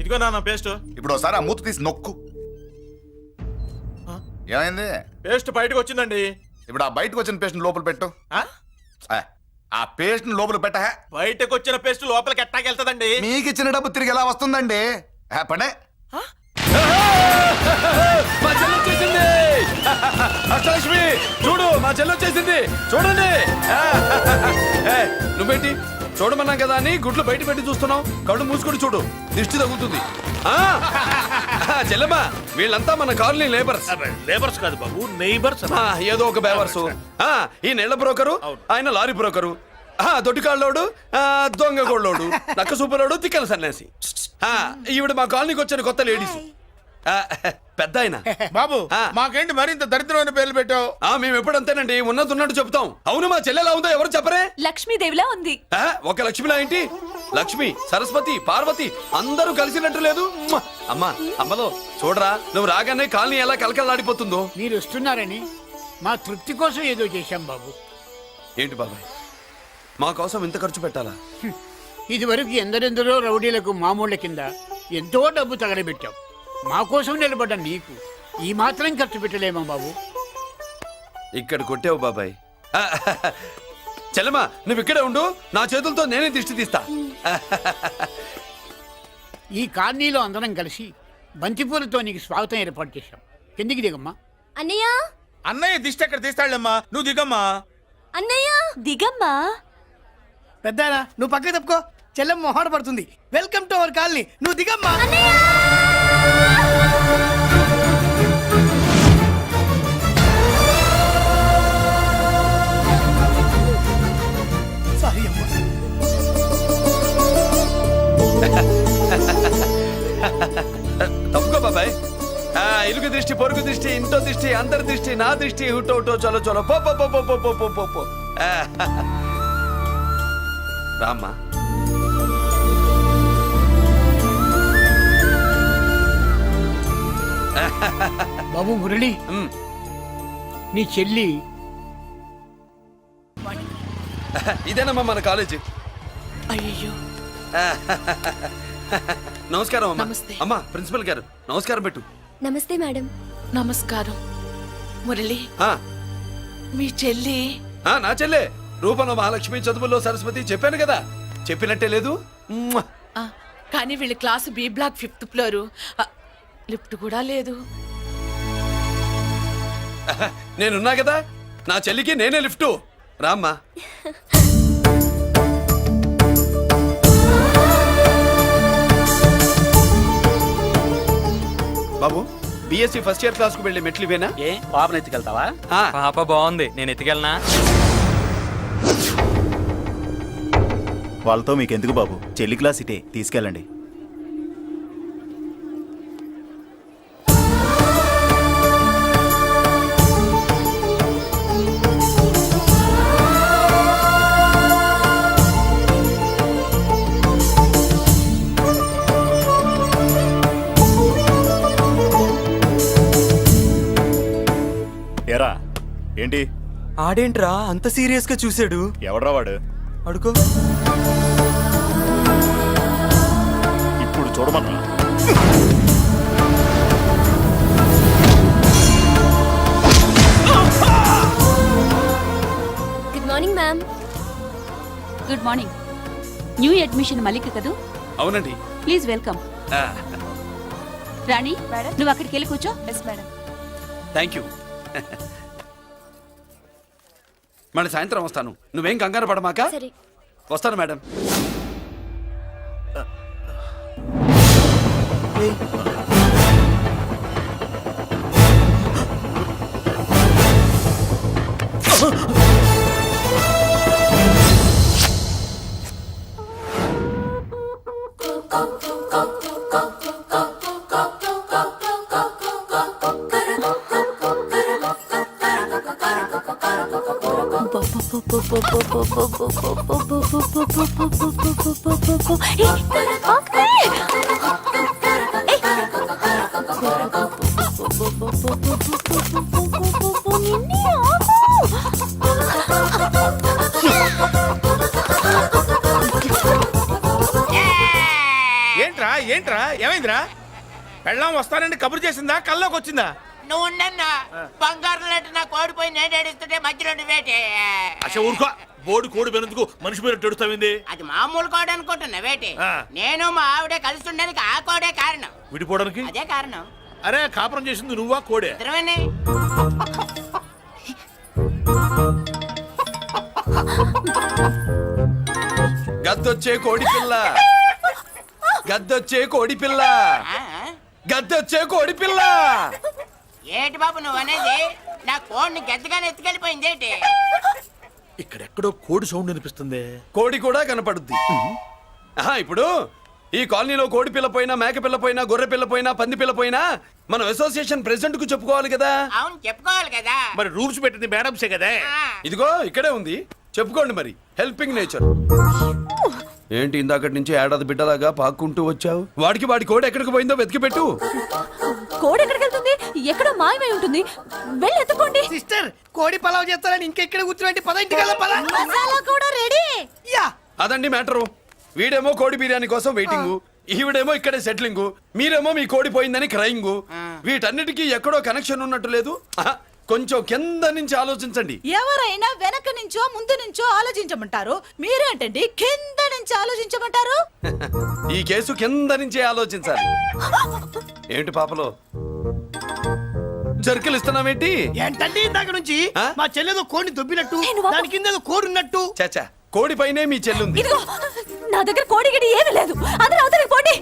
[SPEAKER 3] ఇదిగో నాన్న పేస్ట్.
[SPEAKER 7] ఇప్పుడు ఒకసారి ఆ మూత తీసి నొక్కు. ఏమైంది?
[SPEAKER 3] పేస్ట్ బయటకు వచ్చిందండి.
[SPEAKER 7] ఇప్పుడు ఆ బయటకు వచ్చిన పేస్ట్ లోపల పెట్టు. ఆ పేస్ట్ లోపల పెట్ట.
[SPEAKER 3] బయటకు వచ్చిన పేస్ట్ లోపలికి ఎట్టాకెళ్తదండి?
[SPEAKER 7] మీకు ఇచ్చిన డబ్బు తిరిగి ఎలా వస్తుందండి? పడే.
[SPEAKER 9] మా చెల్లి వచ్చేసింది. అష్టలక్ష్మి చూడు, మా చెల్లి వచ్చేసింది. చూడండి. నువ్వేంటి చూడమన్నాం కదా అని గుడ్లు బయట పెట్టి చూస్తున్నావు? కళ్ళు మూసుకొని చూడు, దిష్టి తగులుతుంది. చెల్లెమ్మా, వీళ్ళంతా మన కాలనీ లేబర్స్.
[SPEAKER 3] లేబర్స్ కాదు బాబు, నైబర్స్.
[SPEAKER 9] ఏదో ఒక బేవర్సు. ఈ నెల బ్రోకరు, ఆయన లారీ బ్రోకరు. దొడ్డికాళ్ళోడు దొంగ గోళ్ళోడు నక్క సూపరోడు తిక్కల సన్యాసి ఈవిడ మా కాలనీకి వచ్చిన కొత్త లేడీస్ పెద్ద ఆయన
[SPEAKER 7] బాబు మాకేంటి మరింత దరిద్రమైన పేర్లు పెట్టావు?
[SPEAKER 9] మేము ఎప్పుడంతేనండి ఉన్నట్టు చెప్తాం. అవును మా చెల్లెలా ఉందో ఎవరు చెప్పరే?
[SPEAKER 5] లక్ష్మీదేవిలా ఉంది.
[SPEAKER 9] ఒక లక్ష్మిలా ఏంటి? లక్ష్మి, సరస్వతి, పార్వతి అందరూ కలిసినట్టు లేదు. అమ్మా అమ్మలో చూడరా, నువ్వు రాగానే కాలనీ ఎలా కలకలాడిపోతుందో.
[SPEAKER 11] మీరు వస్తున్నారని మా తృప్తి కోసం ఏదో చేశాం బాబు.
[SPEAKER 9] ఏంటి బాబాయ్, మా కోసం ఇంత ఖర్చు పెట్టాలా?
[SPEAKER 11] ఇదివరకు ఎందరెందరో రౌడీలకు మామూళ్ళ కింద ఎంతో డబ్బు తగలబెట్టాం. మా కోసం నిలబడ్డ నీకు ఈ మాత్రం ఖర్చు పెట్టలేమా బాబు?
[SPEAKER 9] ఇక్కడ కొట్టావు బాబాయ్. చెల్లెమా నువ్వు ఇక్కడే ఉండు, నా చేతులతో నేనే దిష్టి తీస్తా.
[SPEAKER 11] ఈ కాలనీలో అందరం కలిసి బంతిపూలతో నీకు స్వాగతం ఏర్పాటు చేశాం. కిందికి దిగమ్మా.
[SPEAKER 5] అన్నయ్య
[SPEAKER 7] అన్నయ్య దిష్టి ఎక్కడ తీస్తాడమ్మా, నువ్వు దిగమ్మా.
[SPEAKER 5] అన్నయ్య దిగమ్మా.
[SPEAKER 10] పెద్దాయన నువ్వు పక్కకి తప్పుకో, చెల్లెమ్మ మొహాట పడుతుంది. వెల్కమ్ టు అవర్ కాలనీ, నువ్వు దిగమ్మా. సారీ అమ్మా.
[SPEAKER 9] తప్పుకో బాబాయ్. ఇలుగు దృష్టి, పొరుగు దృష్టి, ఇంటో దృష్టి, అందరి దృష్టి, నా దృష్టి, హుటో హుటో చలో చలో పో పో పో పో పో పో పో పో. రామ్మా.
[SPEAKER 11] బాబు మురళి, నీ చెల్లి
[SPEAKER 9] ఇదేనమ్మా మన కాలేజీ.
[SPEAKER 8] అయ్యో
[SPEAKER 9] నమస్కారం అమ్మా. అమ్మా ప్రిన్సిపల్ గారు నమస్కారం పెట్టు.
[SPEAKER 5] నమస్తే మేడం.
[SPEAKER 8] నమస్కారం. మురళి,
[SPEAKER 9] ఆ,
[SPEAKER 8] మీ చెల్లి
[SPEAKER 9] నా చెల్లె రూపంలో మహాలక్ష్మి, చదువుల్లో సరస్వతి. చెప్పాను కదా, చెప్పినట్టే లేదు.
[SPEAKER 8] కానీ వీళ్ళ class B block 5th floor. Lift కూడా లేదు.
[SPEAKER 9] నేనున్నా కదా, నా చెల్లికి నేనే లిఫ్ట్. రామ్మా. బాబు, బిఎస్సి ఫస్ట్ ఇయర్ క్లాస్ కు వెళ్ళి మెట్లు ఇవేనా?
[SPEAKER 2] పాపను ఎత్తుకెళ్తావా? పాప బాగుంది, నేను ఎత్తుకెళ్ళనా?
[SPEAKER 12] వాళ్ళతో మీకెందుకు బాబు, చెల్లి క్లాస్ ఇటే, తీసుకెళ్ళండి. ఎరా ఏంటి
[SPEAKER 2] ఆడేంట్రా అంత సీరియస్ గా చూసాడు?
[SPEAKER 12] ఎవడ్రా వాడు?
[SPEAKER 2] అడుకో.
[SPEAKER 12] ఇప్పుడు చూడమన్నా.
[SPEAKER 5] Good morning ma'am. Good morning. New admission Mallika కదూ?
[SPEAKER 9] అవునండి.
[SPEAKER 5] Please welcome. రాణి, నువ్వు అక్కడికి వెళ్ళి కూర్చో. Yes madam.
[SPEAKER 9] Thank you. మళ్ళీ సాయంత్రం వస్తాను, నువ్వేం కంగారు పడమాక. వస్తాను మేడం.
[SPEAKER 7] ఏంట్రా ఏంట్రా ఏమైందిరా? పెళ్ళాం వస్తానండి కబురు చేసిందా, కల్లోకి వచ్చిందా?
[SPEAKER 13] నువ్వు ఉండన్నా బంగారం లాంటి నాకు ఓడిపోయి నేను ఏడుస్తుంటే మధ్యలో వేటే.
[SPEAKER 3] అసలు ఊరుకో, బోర్డు కోడి పెనందుకు మనిషి మీద తెడుస్తావింది.
[SPEAKER 13] అది మామూలు కోడి అనుకుంటున్నా వేటే. నేను మా ఆవిడే కలిసి ఉండడానికి ఆ కోడే కారణం.
[SPEAKER 3] విడిపోవడానికి
[SPEAKER 13] అదే కారణం.
[SPEAKER 3] అరే కాపురం చేసింది నువ్వా కోడే?
[SPEAKER 13] ఇద్దరమేనే.
[SPEAKER 9] గద్దొచ్చే కోడి పిల్ల, గద్దొచ్చే కోడి పిల్ల, గద్దొచ్చే కోడి పిల్ల.
[SPEAKER 13] ఏటి బాబు నువ్వు అనేది? నా కోడిని గద్దగానే ఎత్తుకెళ్ళిపోయింది ఏంటి?
[SPEAKER 3] ఇక్కడెక్కడో కోడి సౌండ్ వినిపిస్తుంది.
[SPEAKER 9] కోడి కూడా కనపడుద్ది. ఆహా, ఇప్పుడు ఈ కాలనీలో కోడి పిల్ల పోయినా, మేక పిల్ల పోయినా, గొర్రె పిల్ల పోయినా, పంది పిల్ల పోయినా మనం అసోసియేషన్ ప్రెసిడెంట్ కు చెప్పుకోవాలి కదా.
[SPEAKER 13] అవును చెప్పుకోవాలి కదా.
[SPEAKER 3] మరి రూల్స్ పెట్టింది మేడంసే కదా.
[SPEAKER 9] ఇదిగో ఇక్కడే ఉంది, చెప్పుకోండి మరి. Helping nature. ఏంటి ఇందాకటి నుంచి ఏడాది బిడ్డలాగా పాక్కుంటూ వచ్చావు? వాడికి వాడి కోడి ఎక్కడికి పోయిందో వెతికి పెట్టు.
[SPEAKER 5] కోడి ఎక్కడికి వెళ్తుంది? ఎక్కడో మాయమై ఉంటుంది. వెళ్ళి ఎత్తుకోండి.
[SPEAKER 10] సిస్టర్ కోడి పలావ్ చేస్తారని ఇంకెక్కడ కూర్చోబెట్టి పద ఇంటికి వెళ్దాం, పద.
[SPEAKER 5] మసాలా కూడా రెడీ.
[SPEAKER 10] యా
[SPEAKER 9] అదండి మ్యాటరు. వీడేమో కోడి బిర్యానీ కోసం వెయిటింగ్, ఈవిడేమో ఇక్కడే సెటిలింగ్, మీరేమో మీ కోడి పోయిందని క్రయింగ్. వీటన్నిటికీ ఎక్కడో కనెక్షన్ ఉన్నట్టు లేదు. ఆహా, కొంచెం కింద నుంచి ఆలోచించండి.
[SPEAKER 8] ఎవరైనా వెనక నుంచో ముందు నుంచో ఆలోచించమంటారు, మీరేంటండి కింద నుంచి ఆలోచించమంటారు?
[SPEAKER 9] ఈ కేసు కింద నుంచే ఆలోచించాలి. ఏంటి పాపలో జర్కలు ఇస్తున్నావేంటి?
[SPEAKER 10] ఏంటంటే ఇందాక నుంచి
[SPEAKER 9] ఆ?
[SPEAKER 10] మా చెల్లెదో కోడిని దొబ్బినట్టు,
[SPEAKER 5] నేను బాబు.
[SPEAKER 10] దాని కింద ఏదో కోడి ఉన్నట్టు.
[SPEAKER 9] చాచా, కోడి పైనే మీ చెల్లుంది.
[SPEAKER 5] ఇదిగో నా దగ్గర కోడి గిడి ఏమీ లేదు. అందరూ అవతలికి పోండి.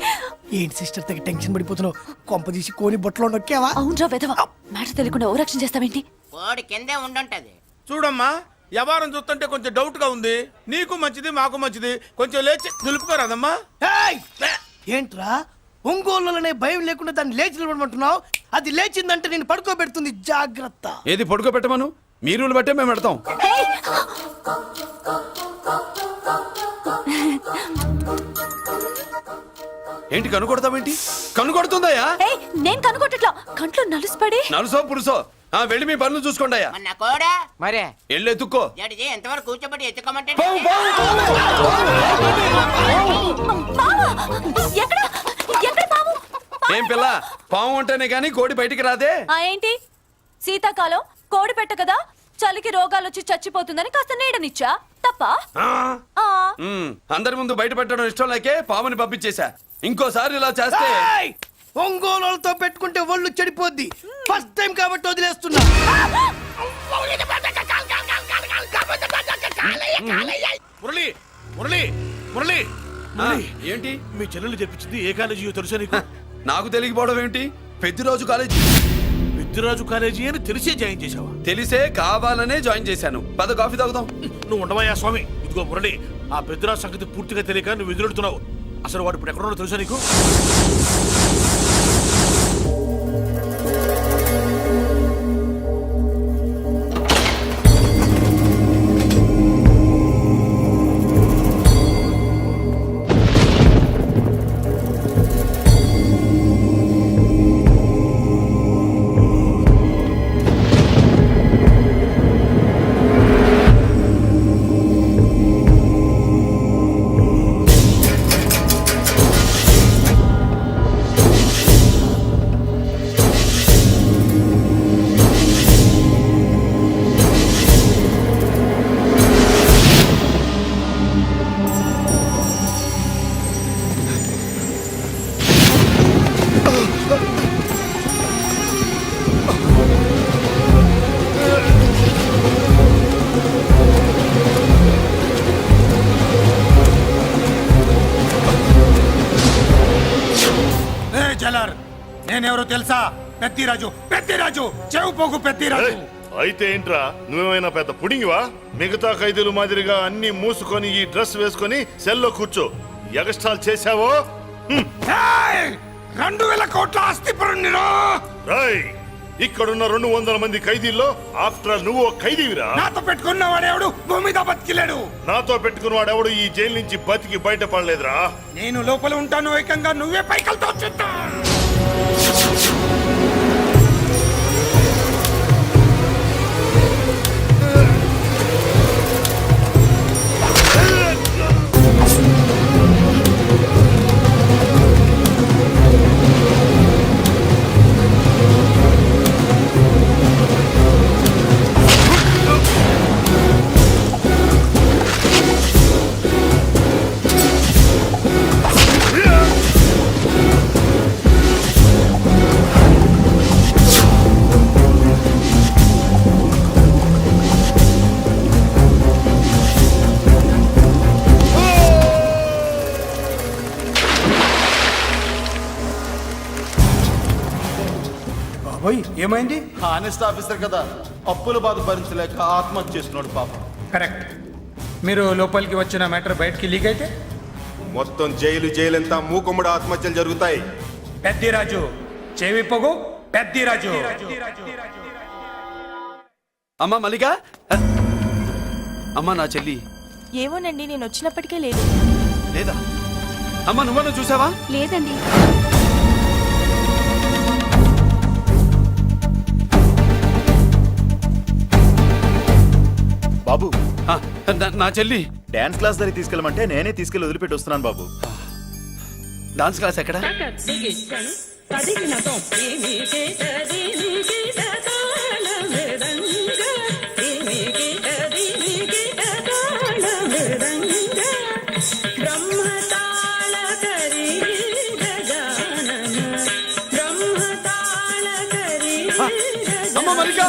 [SPEAKER 10] ఏంటి సిస్టర్ తెగ టెన్షన్ పడిపోతున్నావు? కొంప తీసి కోడి బొట్టలో నొక్కావా?
[SPEAKER 5] అవునరా వెధవ, మాట తెలియకుండా ఓ రక్షణ చేస్తావేంటి?
[SPEAKER 13] కోడి కిందే ఉండుంటది.
[SPEAKER 7] చూడమ్మా, వ్యవహారం చూస్తుంటే కొంచెం డౌట్ గా ఉంది. నీకు మంచిది, మాకు మంచిది. కొంచెం లేచి నిలుపుకోరాదమ్మా.
[SPEAKER 10] ఏయ్! ఏంట్రా ఒంగోలులోనే భయం లేకుండా దాన్ని లేచి నిలబడమంటున్నావు? అది లేచిందంటే నేను పడుకోబెడుతుంది, జాగ్రత్త.
[SPEAKER 9] ఏది పడుకోబెట్టమను, మీ రూల్ బట్టే మేము పెడతాం.
[SPEAKER 5] హేయ్!
[SPEAKER 9] ఏంటి కనుకొడతావేంటి? కనుకొడుతుందయ్యా?
[SPEAKER 5] హేయ్, నేను కనుగొట్టట్లా, కంట్లో నలుసుపడి.
[SPEAKER 9] నలుసో పురుసో వెళ్ళి మీ పనులు చూసుకోండి అయ్యా.
[SPEAKER 13] మన కోడా
[SPEAKER 2] మరే
[SPEAKER 9] వెళ్ళి ఎత్తుక్కో.
[SPEAKER 13] జడిజీ ఎంతవరకు కూర్చోబెట్టి ఎత్తుకోమంటే
[SPEAKER 5] ఎక్కడ ఎక్కడ పాము?
[SPEAKER 9] ఏం పిల్ల, పాము అంటేనే గాని కోడి బయటికి రాదే.
[SPEAKER 5] ఏంటి శీతాకాలం కోడి పెట్ట కదా, చలికి రోగాలు వచ్చి చచ్చిపోతుందని కాస్త నీడనిచ్చా, తప్ప?
[SPEAKER 9] అందరి ముందు బయట పెట్టడం ఇష్టం లేకే పాముని పంపించేశా. ఇంకోసారి ఇలా చేస్తే
[SPEAKER 10] ఏయ్! ఒంగోలులతో పెట్టుకుంటే ఒళ్ళు చెడిపోద్ది. ఫస్ట్ టైం కాబట్టి వదిలేస్తున్నా.
[SPEAKER 3] మురళి మురళి మురళి
[SPEAKER 9] ఏంటి
[SPEAKER 3] మీ చెల్లెలు చెప్పించింది ఏ కాలేజీ తెలుసా నీకు?
[SPEAKER 9] నాకు తెలియకపోవడం ఏంటి? పెద్దిరాజు కాలేజీ.
[SPEAKER 3] పెద్దిరాజు కాలేజీ అని తెలిసే జాయిన్ చేసావా?
[SPEAKER 9] తెలిసే కావాలనే జాయిన్ చేశాను. పద కాఫీ తాగుదాం.
[SPEAKER 3] నువ్వు ఉండవయ్యా స్వామి. ఇదిగో మురళి, ఆ పెద్దిరాజు సంగతి పూర్తిగా తెలియక నువ్వు ఎదురెడుతున్నావు. అసలు వాడు ఇప్పుడు ఎక్కడున్నాడో తెలుసా నీకు?
[SPEAKER 4] నేనెవరో తెలుసా? పెద్దిరాజు, పెద్దిరాజు, చెవు పోగు పెద్దిరాజు.
[SPEAKER 14] అయితే ఏంట్రా, నువ్వేమైనా పెద్ద పుడింగివా? మిగతా ఖైదీలు మాదిరిగా అన్ని మూసుకొని ఈ డ్రెస్ వేసుకొని సెల్లో కూర్చో. ఎగస్ట్రాల్ చేశావో
[SPEAKER 4] 2000 కోట్ల ఆస్తి పరుణ్ణిరో.
[SPEAKER 14] ఇక్కడున్న 200 మంది ఖైదీల్లో ఆఫ్టర్ ఆల్ నువ్వు ఖైదీవిరా.
[SPEAKER 4] నాతో పెట్టుకున్న వాడెవడు భూమి మీద బతికిలేడు.
[SPEAKER 14] నాతో పెట్టుకున్న వాడెవడు ఈ జైలు నుంచి బతికి బయటపడలేదురా.
[SPEAKER 4] నేను లోపల ఉంటాను, ఏకంగా నువ్వే పైకలతో చూస్తా.
[SPEAKER 10] ఏమైంది?
[SPEAKER 12] హానెస్ట్ ఆఫీసర్ కదా, అప్పుల బాధ భరించలేక ఆత్మహత్య చేస్తున్నాడు పాప.
[SPEAKER 4] కరెక్ట్. మీరు లోపలికి వచ్చిన మ్యాటర్ బయటికి లీక్ అయితే
[SPEAKER 14] మొత్తం జైలంతా మూకుమ్మడి ఆత్మహత్యలు జరుగుతాయి.
[SPEAKER 4] పెద్దిరాజు చెవి పొగు పెద్దిరాజు.
[SPEAKER 9] అమ్మా మల్లిక, అమ్మా నా చెల్లి
[SPEAKER 5] ఏమోనండి, నేను వచ్చినప్పటికే లేదు.
[SPEAKER 9] లేదా? అమ్మా నువ్వన్నా చూసావా?
[SPEAKER 5] లేదండి.
[SPEAKER 12] బాబు,
[SPEAKER 9] నా చెల్లి
[SPEAKER 12] డాన్స్ క్లాస్ దగ్గర తీసుకెళ్ళమంటే నేనే తీసుకెళ్ళి వదిలిపెట్టి వస్తున్నాను బాబు.
[SPEAKER 9] డాన్స్ క్లాస్ ఎక్కడ? అమ్మ మల్లిక,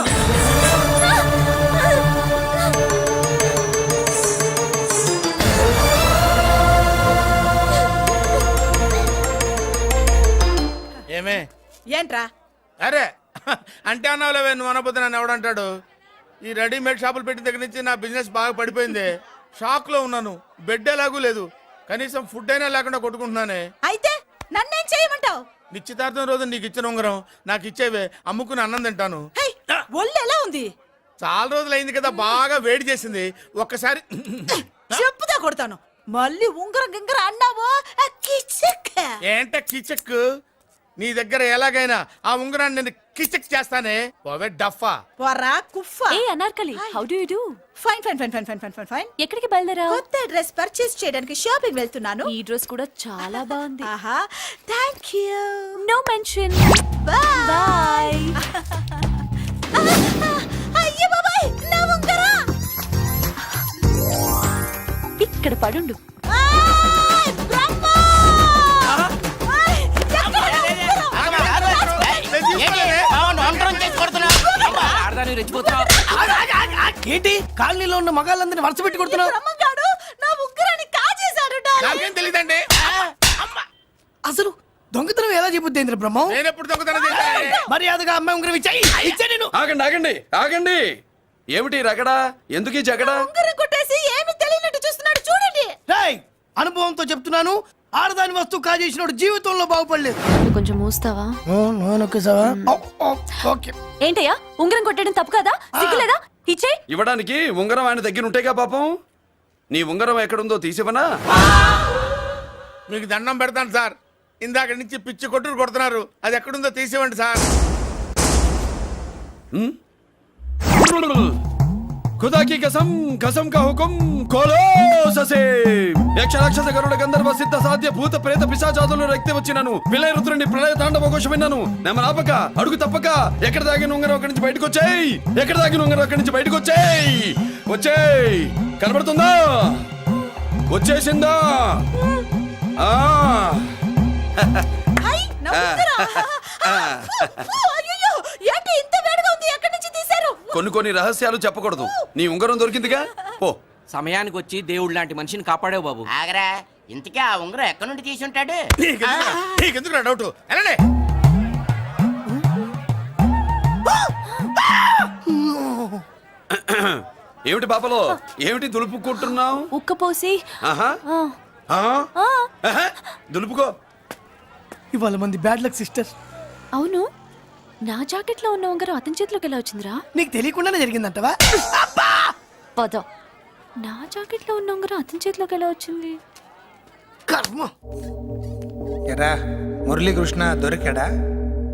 [SPEAKER 7] ఏమే
[SPEAKER 8] ఏంట్రా?
[SPEAKER 7] అరే అంటే అన్నావులేవే, నువ్వు అనబోతే నన్ను ఎవడంటాడు. ఈ రెడీమేడ్ షాపులు పెట్టిన దగ్గర నుంచి నా బిజినెస్ బాగా పడిపోయింది. షాక్ లో ఉన్నాను. బెడ్ ఎలాగూ లేదు, కనీసం ఫుడ్ అయినా లేకుండా కొట్టుకుంటున్నానే.
[SPEAKER 8] అయితే నన్నేం చేయమంటావు?
[SPEAKER 7] నిశ్చితార్థం రోజు నీకు ఇచ్చిన ఉంగరం నాకు ఇచ్చేవే, అమ్ముకుని అన్నం తింటాను.
[SPEAKER 8] ఒళ్ళు ఎలా ఉంది?
[SPEAKER 7] చాలా రోజులు అయింది కదా, బాగా వేడి చేసింది. ఒక్కసారి
[SPEAKER 8] చెప్పుదా కొడతాను. మళ్ళీ ఉంగరం గింగర అన్నావో
[SPEAKER 7] ఏంట కిచక్. నీ దగ్గర ఎలాగైనా ఆ ఉంగరాన్ని నేను కిచక్ చేస్తానే. పోవే డఫా.
[SPEAKER 8] పోరా కుఫా.
[SPEAKER 5] ఏ Anarkali, how do you do?
[SPEAKER 8] Fine fine fine fine fine fine fine fine.
[SPEAKER 5] ఎక్కడికి బయలుదేరావు?
[SPEAKER 8] కొత్త డ్రెస్ పర్చేస్ చేయడానికి షాపింగ్ వెళ్తున్నాను.
[SPEAKER 5] ఈ డ్రెస్ కూడా చాలా బాగుంది.
[SPEAKER 8] ఆహా, థాంక్యూ.
[SPEAKER 5] No mention. బై.
[SPEAKER 8] అయ్యో బాబాయ్, నా ఉంగరం
[SPEAKER 5] ఇక్కడ పడుండు.
[SPEAKER 10] ఏంటి కాలనీలో ఉన్న మగాళ్ళందరినీ వరుస పెట్టి కొడుతున్నావు?
[SPEAKER 8] బ్రహ్మంగాడు నా ఉంగరాన్ని కాజేశాడు.
[SPEAKER 7] నాకేం తెలియదండి.
[SPEAKER 10] అసలు దొంగతనం ఎలా చెబుద్ది బ్రహ్మం?
[SPEAKER 7] నేను ఎప్పుడు దొంగతనం చేశాను?
[SPEAKER 10] మర్యాదగా అమ్మాయి ఉంగరం ఇచ్చాయి. నేను
[SPEAKER 9] ఆగండి ఆగండి ఆగండి. ఏమిటి రగడా? ఎందుకు ఈ జగడా?
[SPEAKER 8] ఉంగరం కొట్టేసి ఏమీ తెలియనట్టు చూస్తున్నాడు, చూడండి.
[SPEAKER 10] రేయ్, అనుభవంతో చెప్తున్నాను, ఆడదాని వస్తువు కాజేసినోడు జీవితంలో బాగుపడలేదు.
[SPEAKER 5] కొంచెం మూస్తావా?
[SPEAKER 10] ఓకే.
[SPEAKER 5] ఏంటయ్యా, ఉంగరం కొట్టడం తప్పు కదా? సిగ్గులేదా? ఇచ్చే.
[SPEAKER 9] ఇవ్వడానికి ఉంగరం ఆయన దగ్గర ఉంటేగా పాపం. నీ ఉంగరం ఎక్కడుందో తీసివనా?
[SPEAKER 7] మీకు దండం పెడతాను సార్, ఇందాక నుంచి పిచ్చి కొట్టుడు కొడుతున్నారు. అది ఎక్కడుందో తీసివ్వండి సార్.
[SPEAKER 9] खुदा की कसम, कसम का हुकुम खोलो ससे. యక్ష రాక్షస గరుడ గంధర్వ సిద్ధ సాధ్య భూత ప్రేత పిశాచాదులను రక్తి వచ్చినాను. విలయ రుద్రుని ప్రళయ తాండవ ఘోషం విన్నాను. నెమరాపక అడుగు తప్పక ఎక్కడ దాగిన ఉంగరం అక్కడి నుంచి బయటకు వచ్చేయ్. ఎక్కడ దాగిన ఉంగరం అక్కడి నుంచి బయటకు వచ్చేయ్. వచ్చేయ్. కనబడుతుందా? వచ్చేసిందా?
[SPEAKER 8] హై, నా ఉంగరం. అయ్యో, ఏంటి ఇంత వేడిగా ఉంది? ఎక్కడి నుంచి తీశారు?
[SPEAKER 9] కొన్ని రహస్యాలు చెప్పకూడదు. నీ ఉంగరం దొరికిందిగా, పో.
[SPEAKER 2] సమయానికి వచ్చి దేవుడు లాంటి మనిషిని కాపాడావు బాబు.
[SPEAKER 13] ఆగరా, ఇంతకీ ఆ ఉంగరం ఎక్కడి నుండి తీసి ఉంటాడు?
[SPEAKER 7] నీకెందుకు డౌట్? వెళ్ళండి.
[SPEAKER 9] ఏమిటి పాపలో, ఏమిటి దులుపుకుంటున్నావు?
[SPEAKER 5] ఉక్కపోసి.
[SPEAKER 9] దులుపుకో.
[SPEAKER 10] ఇవాళ మంది బ్యాడ్ లక్ సిస్టర్.
[SPEAKER 5] అవును, నా జాకెట్ లో ఉన్న ఉంగరం అతని చేతిలోకి ఎలా వచ్చిందిరా?
[SPEAKER 10] నీకు తెలియకుండానే జరిగిందంటవా?
[SPEAKER 5] పద. నా జాకెట్ లో ఉన్న ఉంగరం అతని చేతిలోకి ఎలా వచ్చింది?
[SPEAKER 10] కర్మ.
[SPEAKER 4] ఎరా మురళీకృష్ణ దొరికాడా?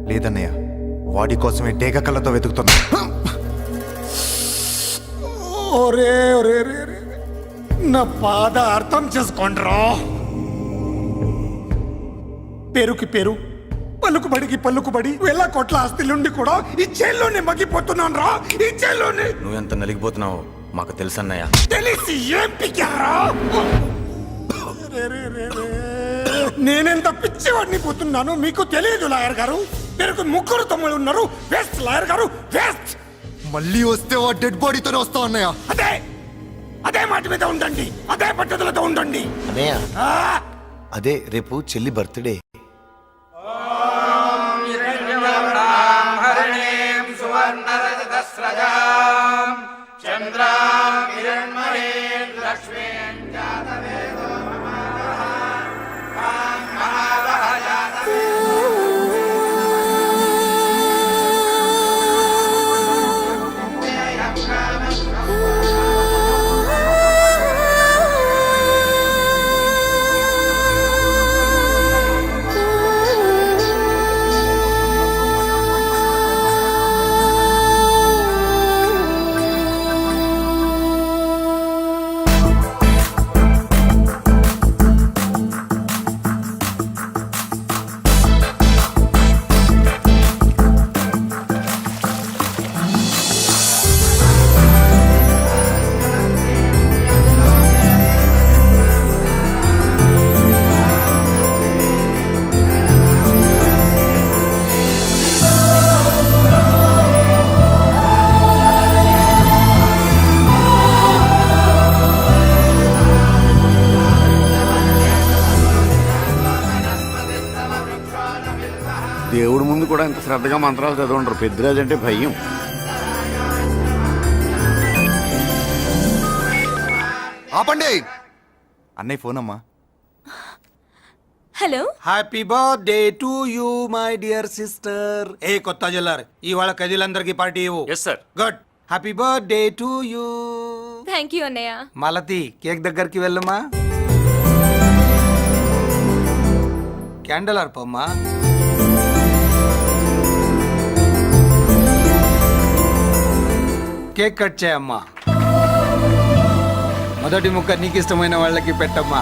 [SPEAKER 12] లేదన్నయ్య, వాడి కోసమే డేగ కళ్ళతో వెతుకుతున్నా.
[SPEAKER 4] ఒరే ఒరే రే, నా బాధ అర్థం చేసుకోండిరా. పేరుకి పేరు, పలుకుబడికి పలుకుబడి, వేల కోట్ల ఆస్తిలుండి కూడా ఈ జైల్లోనే మగ్గిపోతున్నాను రా. ఈ జైల్లోనే.
[SPEAKER 12] నువ్వెంత నలిగిపోతున్నావో మాకు తెలుసన్నయ్య.
[SPEAKER 4] తెలిసి ఏం పిక్కారా? నేనెంత పిచ్చివాడిని పోతున్నాను మీకు తెలియదు లాయర్ గారు. మీరు ముగ్గురు తమ్ముళ్ళు ఉన్నారు. వేస్ట్ లాయర్ గారు, వేస్ట్.
[SPEAKER 12] మళ్ళీ వస్తే ఆ డెడ్ బాడీతోనే వస్తావు అన్నయ్య.
[SPEAKER 4] అదే మాట మీద ఉండండి, అదే పద్ధతులతో ఉండండి.
[SPEAKER 12] అన్నయ్య, అదే రేపు చెల్లి బర్త్డే.
[SPEAKER 7] చంద్రాం దేవుడి ముందు కూడా ఇంత శ్రద్ధగా మంత్రాలు చదవంటారు. పెద్దరాజు అంటే భయం.
[SPEAKER 12] ఆపండి. అన్నయ్య ఫోన్ అమ్మా.
[SPEAKER 5] Hello.
[SPEAKER 10] Happy birthday to you my dear sister. ఏ కొత్త జల్లార్ ఇవాళ కదిలందరికి పార్టీ ఇవ్వు.
[SPEAKER 2] Yes sir.
[SPEAKER 10] Good. Happy birthday to you.
[SPEAKER 5] Thank you అన్నయ్య.
[SPEAKER 10] మాలతి కేక్ దగ్గరికి వెళ్ళమ్మా. క్యాండల్ అర్పమ్మా. కేక్ కట్ చేయమ్మా. మొదటి ముక్క నీకు ఇష్టమైన వాళ్ళకి పెట్టమ్మా.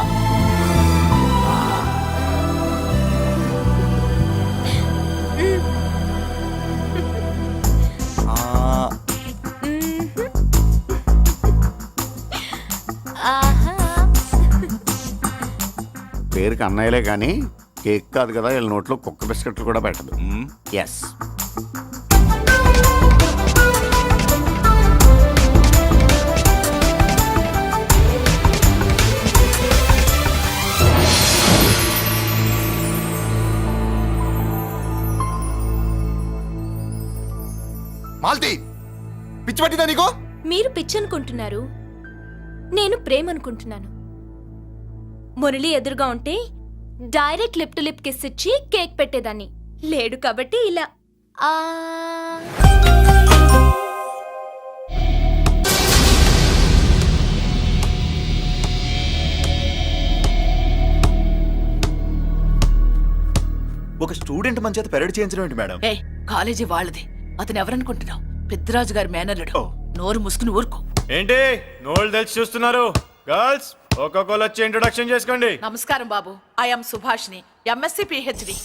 [SPEAKER 7] పేరుకి అన్నయ్యలే కానీ కేక్ కాదు కదా, వీళ్ళ నోట్లో కుక్క బిస్కెట్లు కూడా పెట్టదు. ఎస్.
[SPEAKER 12] మాల్తి పిచ్చి పట్టిందా నీకు?
[SPEAKER 5] మీరు పిచ్చి అనుకుంటున్నారు, నేను ప్రేమ అనుకుంటున్నాను. మురళి ఎదురుగా ఉంటే direct lip to lip kiss ఇచ్చి కేక్ పెట్టేదాన్ని. లేడు కాబట్టి ఇలా.
[SPEAKER 12] ఒక స్టూడెంట్ మన చేత పెరడ్ చేయించడం ఏంటి మేడం?
[SPEAKER 8] ఏ కాలేజీ వాళ్ళది, అతను ఎవరనుకుంటున్నావు? పెద్దరాజు గారి మేనల్లుడు. నోరు ముసుకుని ఊరుకో.
[SPEAKER 12] ఏంటి నోళ్ళు తెలిసి చూస్తున్నారు? గర్ల్స్ ఒక్కొక్కరు వచ్చి ఇంట్రొడక్షన్ చేసుకోండి.
[SPEAKER 8] నమస్కారం బాబు, ఐఎమ్ సుభాష్ని, ఎంఎస్సి పిహెచ్డి.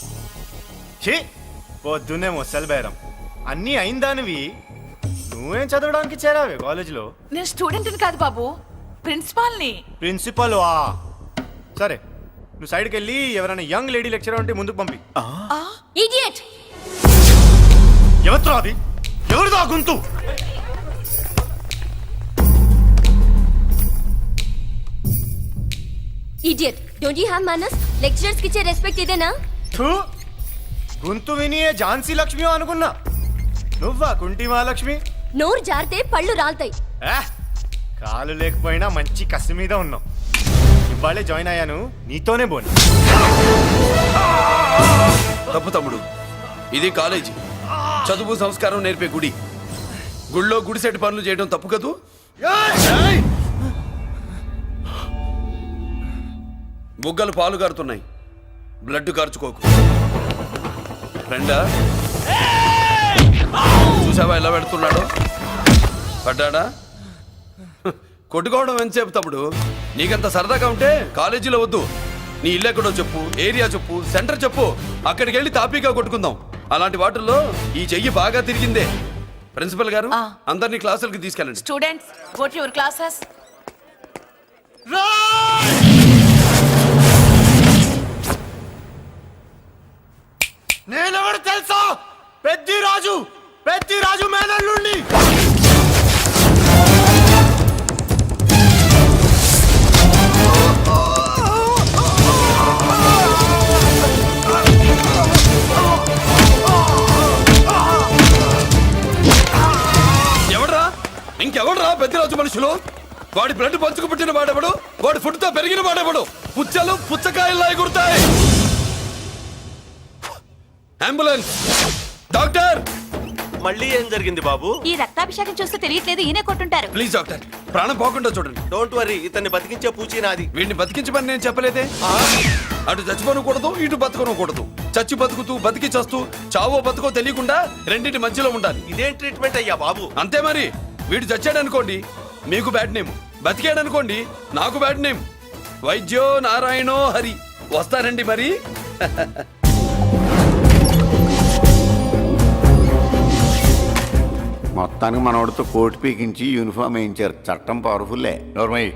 [SPEAKER 12] పొద్దున్నే ముసలి బేరం అన్నీ అయిందానివి. నువ్వేం చదవడానికి చేరావే కాలేజీలో?
[SPEAKER 8] నేను స్టూడెంట్ని కాదు బాబు, ప్రిన్సిపాల్ని.
[SPEAKER 12] ప్రిన్సిపల్ సరే, నువ్వు సైడ్కి వెళ్ళి ఎవరైనా యంగ్ లేడీ లెక్చరర్ ఉంటే ముందుకు పంపి.
[SPEAKER 5] ఇడియట్.
[SPEAKER 12] ఎవరితో అది? ఎవరిదో ఆ గొంతు?
[SPEAKER 5] Idiot. Don't you have manners? Lecturers కి ఇచ్చే రెస్పెక్ట్ ఇదేనా?
[SPEAKER 12] గొంతు విని ఝాన్సీ లక్ష్మి అనుకున్నా. నువ్వా కుంటి మహాలక్ష్మి?
[SPEAKER 5] నోరు జారితే పళ్ళు రాల్తాయి.
[SPEAKER 12] కాలు లేకపోయినా మంచి కసి మీద ఉన్నావు. ఇవాళే జాయిన్ అయ్యాను, నీతోనే బోని.
[SPEAKER 9] తప్పు తమ్ముడు, ఇది కాలేజీ. చదువు సంస్కారం నేర్పే గుడి. గుళ్ళో గుడిసెట్టి పనులు చేయడం తప్పు కదూ? బుగ్గలు పాలు కారుతున్నాయి, బ్లడ్ కార్చుకోకు. ఫ్రెండా, చూసావా ఎలా పెడుతున్నాడో? పడ్డాడా? కొట్టుకోవడం ఎంతసేపు తమ్ముడు? నీకంత సరదాగా ఉంటే కాలేజీలో వద్దు. నీ ఇల్లు ఎక్కడో చెప్పు, ఏరియా చెప్పు, సెంటర్ చెప్పు, అక్కడికి వెళ్ళి తాపీగా కొట్టుకుందాం. అలాంటి వాటిల్లో ఈ చెయ్యి బాగా తిరిగిందే. ప్రిన్సిపల్ గారు, అందరినీ క్లాసులకి తీసుకెళ్ళండి.
[SPEAKER 8] Students go to your classes.
[SPEAKER 12] నేనెవరు తెలుసా? పెద్దిరాజు, పెద్దిరాజు మేనల్లుండి.
[SPEAKER 9] ఎవడ్రా? ఇంకెవడ్రా పెద్దిరాజు మనుషులు? వాడి బ్లడ్ పంచుకు పుట్టిన వాడెవడు? వాడి ఫుడ్ తో పెరిగిన వాడెవడు? పుచ్చలు పుచ్చకాయల్లా ఎగురుతాయి. Ambulance, doctor.
[SPEAKER 2] మళ్ళీ ఏం జరిగింది బాబు?
[SPEAKER 5] ఈ రక్తాభిషేకం చూస్తే తెలియట్లేదు, ఈయనే కొట్టుంటారు.
[SPEAKER 9] ప్లీజ్ డాక్టర్, ప్రాణం పోకుండా చూడండి.
[SPEAKER 2] డోంట్ వరీ, ఇతన్ని బతికించే పూచి నాది.
[SPEAKER 9] వీడిని బతికించమని నేను చెప్పలేదే. అటు చచ్చిపోనకూడదు, ఇటు బతకనకూడదు. చచ్చి బతుకుతూ, బతికి చస్తూ, చావో బతుకో తెలియకుండా రెండింటి మధ్యలో ఉండాలి.
[SPEAKER 2] ఇదేం ట్రీట్మెంట్ అయ్యా బాబు?
[SPEAKER 9] అంతే మరి. వీడు చచ్చాడనుకోండి మీకు బ్యాడ్ నేమ్, బతికాడనుకోండి నాకు బ్యాడ్ నేమ్. వైద్యో నారాయణో హరి. వస్తారండి మరి.
[SPEAKER 7] మొత్తానికి మనోడితో కోట్ పీకించి యూనిఫామ్ వేయించారు. చట్టం పవర్ఫుల్లే.
[SPEAKER 14] నోర్మయ్య,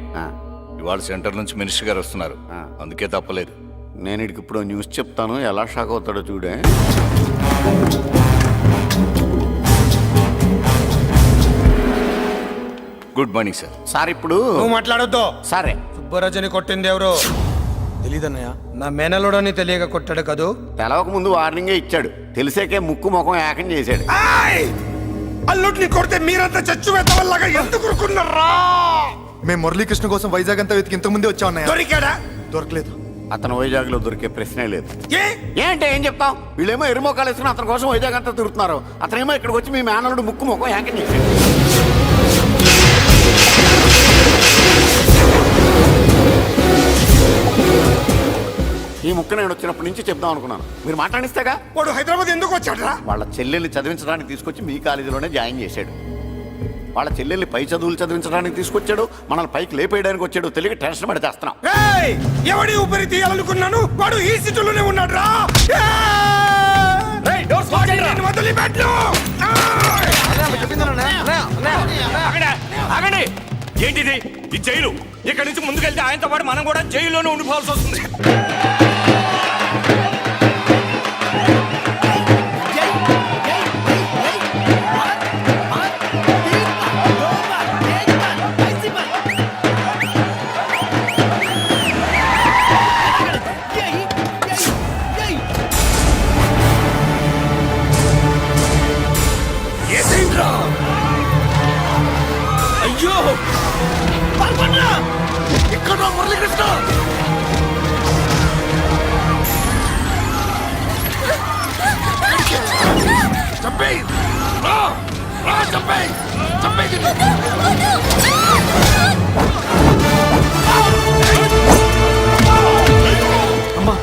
[SPEAKER 14] ఇవాళ సెంటర్ నుంచి మినిస్టర్ గారు వస్తున్నారు, అందుకే తప్పలేదు.
[SPEAKER 7] నేను ఇడికి ఇప్పుడు న్యూస్ చెప్తాను, ఎలా షాక్ అవుతాడో చూడే.
[SPEAKER 14] Good morning sir.
[SPEAKER 7] సార్ ఇప్పుడు
[SPEAKER 10] నువ్వు మాట్లాడొద్దు.
[SPEAKER 7] సరే.
[SPEAKER 10] సుబ్బరాజుని కొట్టింది ఎవరు?
[SPEAKER 7] తెలీదన్నయ్య నా మేనలోడని తెలియక కొట్టాడు కదూ.
[SPEAKER 6] తెలవక ముందు వార్నింగే ఇచ్చాడు, తెలిసాకే ముక్కు ముఖం ఏకం చేశాడు.
[SPEAKER 7] అల్లుడిని కొడితే మీరంతా చచ్చు వెతవల్లాగా ఎందుకు ఊరుకున్నారా?
[SPEAKER 12] మేము మురళీకృష్ణ కోసం వైజాగ్ అంతా వెతికి ఇంతకు ముందే వచ్చా ఉన్నాయా?
[SPEAKER 7] దొరికాడా?
[SPEAKER 12] దొరకలేదు.
[SPEAKER 6] అతను వైజాగ్ లో దొరికే ప్రశ్నే లేదు.
[SPEAKER 7] ఏ?
[SPEAKER 6] ఏంటే ఏం చెప్తాం? వీళ్ళేమో ఎరుమోకాలు వేసుకుని అతని కోసం వైజాగ్ అంతా తిరుగుతున్నారు, అతనేమో ఇక్కడికి వచ్చి మీ మేనల్లుడు ముక్కు ముఖం ఏకం చేశాడు. ఈ ముక్క నేను వచ్చినప్పటి నుంచి చెప్దాం అనుకున్నాను, మీరు మాట్లాడిస్తేగా.
[SPEAKER 7] వాడు హైదరాబాద్ ఎందుకు వచ్చాడరా?
[SPEAKER 6] వాళ్ళ చెల్లెల్ని చదివించడానికి తీసుకొచ్చి మీ కాలేజీలోనే జాయిన్ చేశాడు. వాళ్ళ చెల్లెల్ని పై చదువులు చదివించడానికి తీసుకొచ్చాడు, మనల్ని పైకి లేపేయడానికి వచ్చాడు. తెలియక టెన్షన్ పడి చేస్తున్నాం.
[SPEAKER 7] ఎవడి ఊపిరి తీయాలనుకున్నాను, వాడు ఈ సిటీలోనే ఉన్నాడు రా.
[SPEAKER 3] ఆగండి, ఏంటిది ఈ జైలు? ఇక్కడి నుంచి ముందుకెళ్తే ఆయనతో పాటు మనం కూడా జైల్లోనే ఉండిపోవాల్సి వస్తుంది.
[SPEAKER 7] అయ్యో ఇక్కడ మురళీకృష్ణ చంపేయ్, చంపేయ్, చంపేయ్. అమ్మా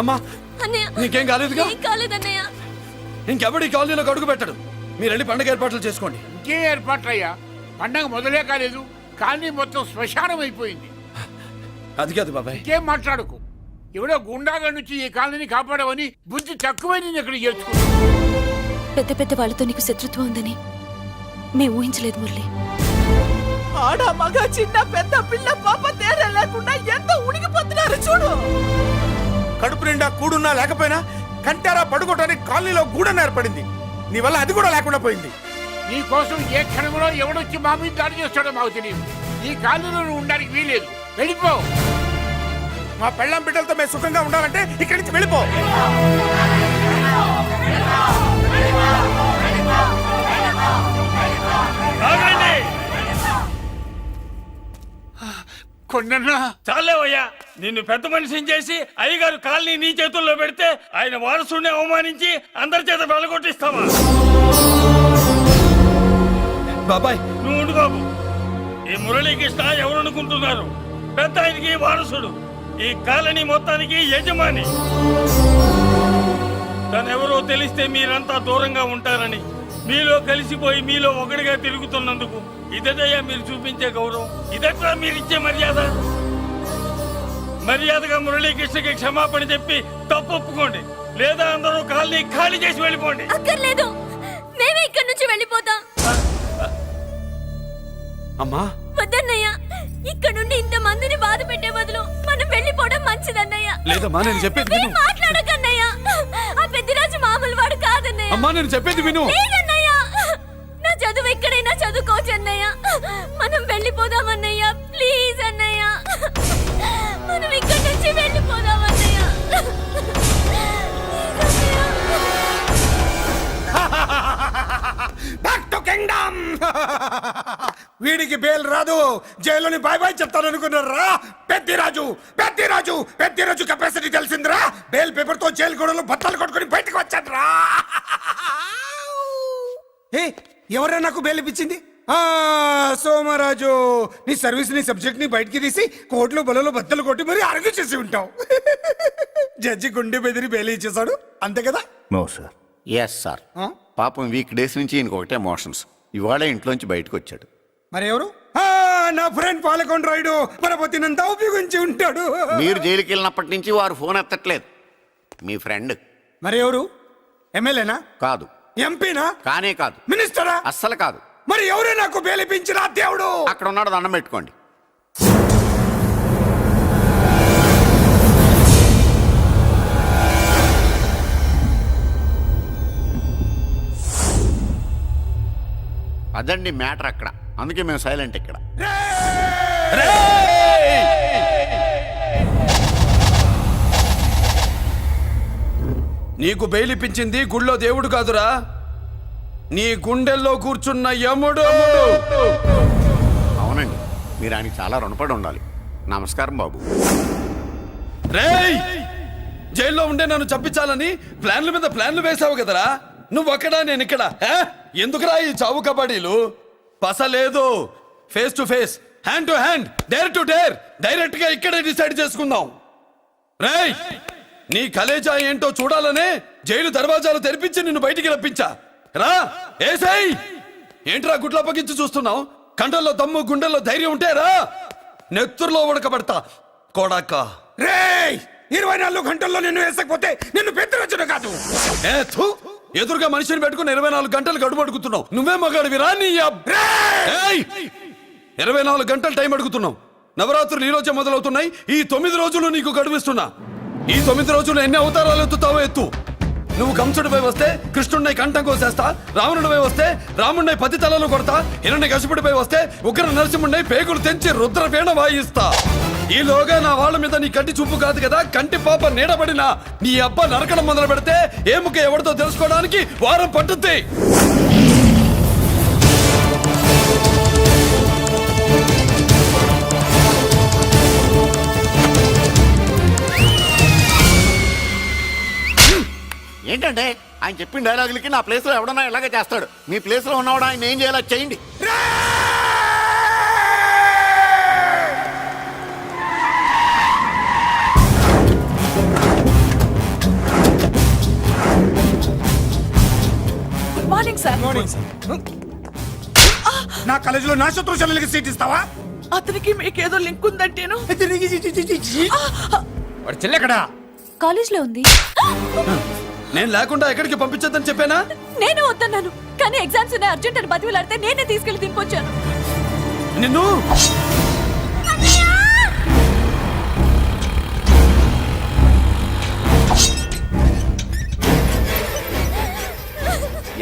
[SPEAKER 9] అమ్మా నీకేం కాలేదుగా?
[SPEAKER 5] కాలేదన్నయ్య.
[SPEAKER 9] ఇంకెవడి కాలనీలో అడుగు పెట్టడు. మీరు వెళ్ళి పండుగ ఏర్పాట్లు చేసుకోండి.
[SPEAKER 11] ఇంకే ఏర్పాట్లయ్యా? పండగ మొదలే కాలేదు, కానీ మొత్తం శ్మశానం అయిపోయింది.
[SPEAKER 9] అది కాదు బాబాయ్.
[SPEAKER 11] ఇంకేం మాట్లాడుకు. ఎవడో గుండాగా నుంచి ఈ కాలనీని కాపాడవని బుద్ధి తక్కువై నేను ఇక్కడ చేర్చుకున్నాను.
[SPEAKER 5] పెద్ద పెద్ద వాళ్ళతో నీకు శత్రుత్వం ఉందని మేము ఊహించలేదు మురళి.
[SPEAKER 8] ఆడ మగ చిన్న పెద్ద పిల్ల పాప తేడా లేకుండా ఎంత ఉనికిపోతున్నారు చూడు.
[SPEAKER 7] కడుపు నిండా కూడున్నా లేకపోయినా కంటారా పడుకోవటానికి కాలనీలో గూడన ఏర్పడింది. నీ వల్ల అది కూడా లేకుండా పోయింది.
[SPEAKER 11] నీ కోసం ఏ క్షణంలో ఎవడొచ్చి మా మీద దాడి చేస్తాడో మాకు తెలియదు. ఈ కాలనీలో నువ్వు ఉండడానికి వీలేదు. వెళ్ళిపో.
[SPEAKER 7] మా పెళ్ళాం బిడ్డలతో మేము సుఖంగా ఉండాలంటే ఇక్కడి నుంచి వెళ్ళిపో.
[SPEAKER 4] ఆగండి. కొండన్నా చాలేవయ్యా, నిన్ను పెద్ద మనిషిని చేసి అయ్యగారు కాలనీ నీ చేతుల్లో పెడితే ఆయన వారసుని అవమానించి అందరి చేత వెళ్ళగొట్టిస్తావా?
[SPEAKER 9] బాబాయ్
[SPEAKER 4] నువ్వు ఉండు బాబు. ఈ మురళీకృష్ణ ఎవరు అనుకుంటున్నారు? పెద్ద ఆయనకి వారసుడు, ఈ కాలనీ మొత్తానికి యజమాని. తనెవరో తెలిస్తే మీరంతా దూరంగా ఉంటారని మీలో కలిసిపోయి మీలో ఒకటిగా తిరుగుతున్నందుకు ఇదటయ్యా మీరు చూపించే గౌరవం, ఇదట్లా మీరిచ్చే మర్యాద. మర్యాదగా మురళీకృష్ణకి క్షమాపణ చెప్పి తప్పు ఒప్పుకోండి, లేదా అందరూ కాలనీ ఖాళీ చేసి వెళ్ళిపోండి.
[SPEAKER 5] అక్కర్లేదు, మేమే ఇక్కడి నుంచి వెళ్ళిపోతాం.
[SPEAKER 9] అమ్మా
[SPEAKER 5] వద్దన్నయ్య, ఇక్కడ నుండి ఇంత మందిని బాధ పెట్టే బదులు మనం వెళ్ళిపోవడం మంచిదన్నయ్య.
[SPEAKER 9] లేదమ్మా, నేను చెప్పేది విను.
[SPEAKER 5] మాట్లాడకన్నయ్య, ఆ పెద్దిరాజు మామూలు వాడు కాదన్నయ్య.
[SPEAKER 9] అమ్మా నేను చెప్పేది విను.
[SPEAKER 5] లేదన్నయ్య, నా చదువు ఎక్కడైనా చదువుకోవచ్చు అన్నయ్య. మనం వెళ్ళిపోదామన్నయ్య, ప్లీజ్ అన్నయ్య. మనం ఇక్కడి నుంచి వెళ్ళిపోదామన్నయ్య.
[SPEAKER 7] Back to kingdom. వీడికి బెయిల్ రాదు, జైల్లోని బాయ్ బాయ్ చెప్తాను అనుకున్నారా? పెద్దిరాజు పెద్దిరాజు పెద్దిరాజు కెపాసిటీ తెలిసిందిరా. బెయిల్ పేపర్ తో జైలు గోడలు బట్టలు కొట్టుకుని బయటకు వచ్చాడ్రా. ఎవరైనా నాకు బెయిల్ ఇప్పించింది? సోమరాజు, నీ సర్వీస్ నీ సబ్జెక్ట్ ని బయటికి తీసి కోర్టులో బలలో బద్దలు కొట్టి మరి ఆర్గ్యూ చేసి ఉంటావు. జడ్జి గుండె బెదిరి బెయిల్ ఇచ్చేసాడు, అంతే కదా?
[SPEAKER 12] No sir.
[SPEAKER 15] Yes sir. పాపం వీక్ డేస్ నుంచి ఈయనకు ఒకటే ఎమోషన్స్. ఇవాళ ఇంట్లోంచి బయటకు వచ్చాడు.
[SPEAKER 7] మరి ఎవరు? నా ఫ్రెండ్ పాలకొండ రాయుడు పరపతినంతా ఉపయోగించి ఉంటాడు.
[SPEAKER 15] మీరు జైలుకి వెళ్ళినప్పటి నుంచి వారు ఫోన్ ఎత్తట్లేదు. మీ ఫ్రెండ్.
[SPEAKER 7] మరి ఎవరు? ఎమ్మెల్యేనా?
[SPEAKER 15] కాదు.
[SPEAKER 7] ఎంపీనా?
[SPEAKER 15] కానే కాదు.
[SPEAKER 7] మినిస్టరా?
[SPEAKER 15] అస్సలు కాదు.
[SPEAKER 7] మరి ఎవరే నాకు బేలిపించిన దేవుడు?
[SPEAKER 15] అక్కడ ఉన్నాడు, దండం పెట్టుకోండి. అదండి మ్యాటర్ అక్కడ. అందుకే మేము సైలెంట్ ఇక్కడ.
[SPEAKER 9] నీకు బెయిలిపించింది గుళ్ళో దేవుడు కాదురా, నీ గుండెల్లో కూర్చున్న యముడు.
[SPEAKER 15] అవునండి, మీరు ఆయనకి చాలా రుణపడి ఉండాలి. నమస్కారం బాబు.
[SPEAKER 9] రేయ్, జైల్లో ఉండే నన్ను చంపించాలని ప్లాన్ల మీద ప్లాన్లు వేసావు కదరా. నువ్వక్కడా నేను ఇక్కడ. ఎందుకురా ఈ చావు కబడ్డీలు? పసలేదు. Face to face, hand to hand, dare to dare, direct గా ఇక్కడే డిసైడ్ చేసుకుందాం. రేయ్, నీ కలేజా ఏంటో చూడాలనే జైలు దర్వాజాలు తెరిపించి నిన్ను బయటికి రప్పించా. రా ఏసై. ఏంట్రా గుడ్ల పగించి చూస్తున్నావు? కండల్లో దమ్ము గుండెల్లో ధైర్యం ఉంటే రా, నెత్తురులో ఉడకబడతా కొడాక.
[SPEAKER 7] రేయ్, 24 గంటల్లో నిన్ను వేసకపోతే నిన్ను పెద్దరొచ్చును కాదు.
[SPEAKER 9] ఎదురుగా మనిషిని పెట్టుకుని 24 గంటలు గడుపు అడుగుతున్నావు. నువ్వే మగాడివిరా నీ 24 గంటలు టైం అడుగుతున్నావు. నవరాత్రులు ఈ రోజే మొదలవుతున్నాయి. ఈ 9 రోజులు నీకు గడువిస్తున్నా. ఈ 9 రోజులు ఎన్ని అవతారాలు ఎత్తుతావో ఎత్తు. నువ్వు కంసుడిపై వస్తే కృష్ణుడిని కంఠం కోసేస్తా, రావణుడిపై వస్తే రాముడిని 10 తలలు కొడతా, హిరణ్య కశిపుడిపై వస్తే ఉగ్ర నరసింహుడిని పేగులు తెంచి రుద్రపీణ వాయిస్తా. ఈలోగా నా వాళ్ళ మీద నీ కంటి చూపు కాదు కదా, కంటి పాప నీడబడిన నీ అబ్బ నరకడం మొదలు పెడితే ఏముక ఎవరితో తెలుసుకోవడానికి వారం పట్టుద్ది.
[SPEAKER 15] ఏంటంటే ఆయన చెప్పిన డైలాగులకి నా ప్లేస్లో ఎవడన్నా ఇలాగే చేస్తాడు. మీ ప్లేస్లో ఉన్నవాడు ఆయన ఏం చేయాలో చేయండి.
[SPEAKER 8] Good morning sir.
[SPEAKER 7] నా కాలేజీలో నా శత్రు చెల్లెలకి సీట్ ఇస్తావా?
[SPEAKER 8] అతనికి మీకేదో లింక్ ఉందంటేను.
[SPEAKER 7] వాడి చెల్లెక్కడా?
[SPEAKER 5] కాలేజ్ లో ఉంది.
[SPEAKER 9] నేను లేకుండా ఎక్కడికి పంపించద్దని చెప్పానా?
[SPEAKER 5] నేను వద్దన్నాను, కానీ ఎగ్జామ్స్ ఉన్నాయి అర్జెంట్ అని బతిలాడితే నేనే తీసుకెళ్లి దింపొచ్చాను.
[SPEAKER 9] నిన్ను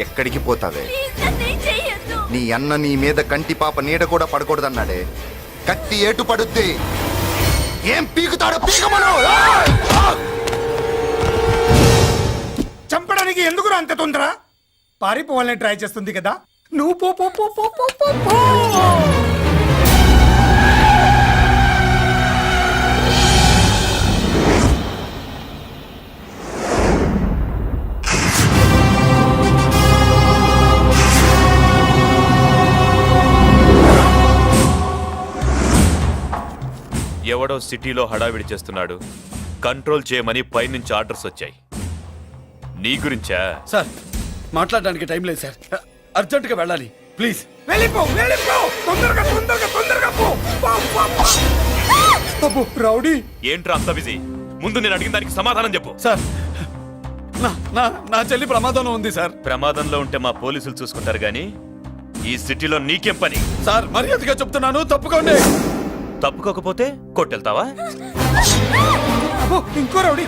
[SPEAKER 15] ఎక్కడికి పోతావే? నీ అన్న నీ మీద కంటి పాప నీడ కూడా పడకూడదన్నాడే. కత్తి ఏటు పడుద్ది. ఏం పీకుతాడో పీకమను.
[SPEAKER 10] పారిపోవాలని ట్రై చేస్తుంది కదా, నువ్వు పో పో పో పో పో పో పో.
[SPEAKER 16] ఎవడో సిటీలో హడావిడి చేస్తున్నాడు, కంట్రోల్ చేయమని పైనుంచి ఆర్డర్స్ వచ్చాయి. నీ గురించా?
[SPEAKER 9] సార్ మాట్లాడడానికి టైం లేదు సార్, అర్జెంటుగా వెళ్ళాలి ప్లీజ్.
[SPEAKER 10] వెళ్ళిపో వెళ్ళిపో, తొందరగా తొందరగా తొందరగా పో పో, పో, పో. అబ్బో, రౌడీ.
[SPEAKER 16] ఏంట్రా అంత బిజీ? ముందు నేను అడిగిన దానికి సమాధానం చెప్పు.
[SPEAKER 9] సార్ నా చెల్లి ప్రమాదంలో ఉంది సార్.
[SPEAKER 16] ప్రమాదంలో ఉంటే మా పోలీసులు చూసుకుంటారు గాని ఈ సిటీలో నీకేం పని?
[SPEAKER 9] సార్ మర్యాదగా చెప్తున్నాను, తప్పుకోండి.
[SPEAKER 16] తప్పుకోకపోతే కొట్టెళ్తావా?
[SPEAKER 10] అబ్బో, ఇంకో rowdy.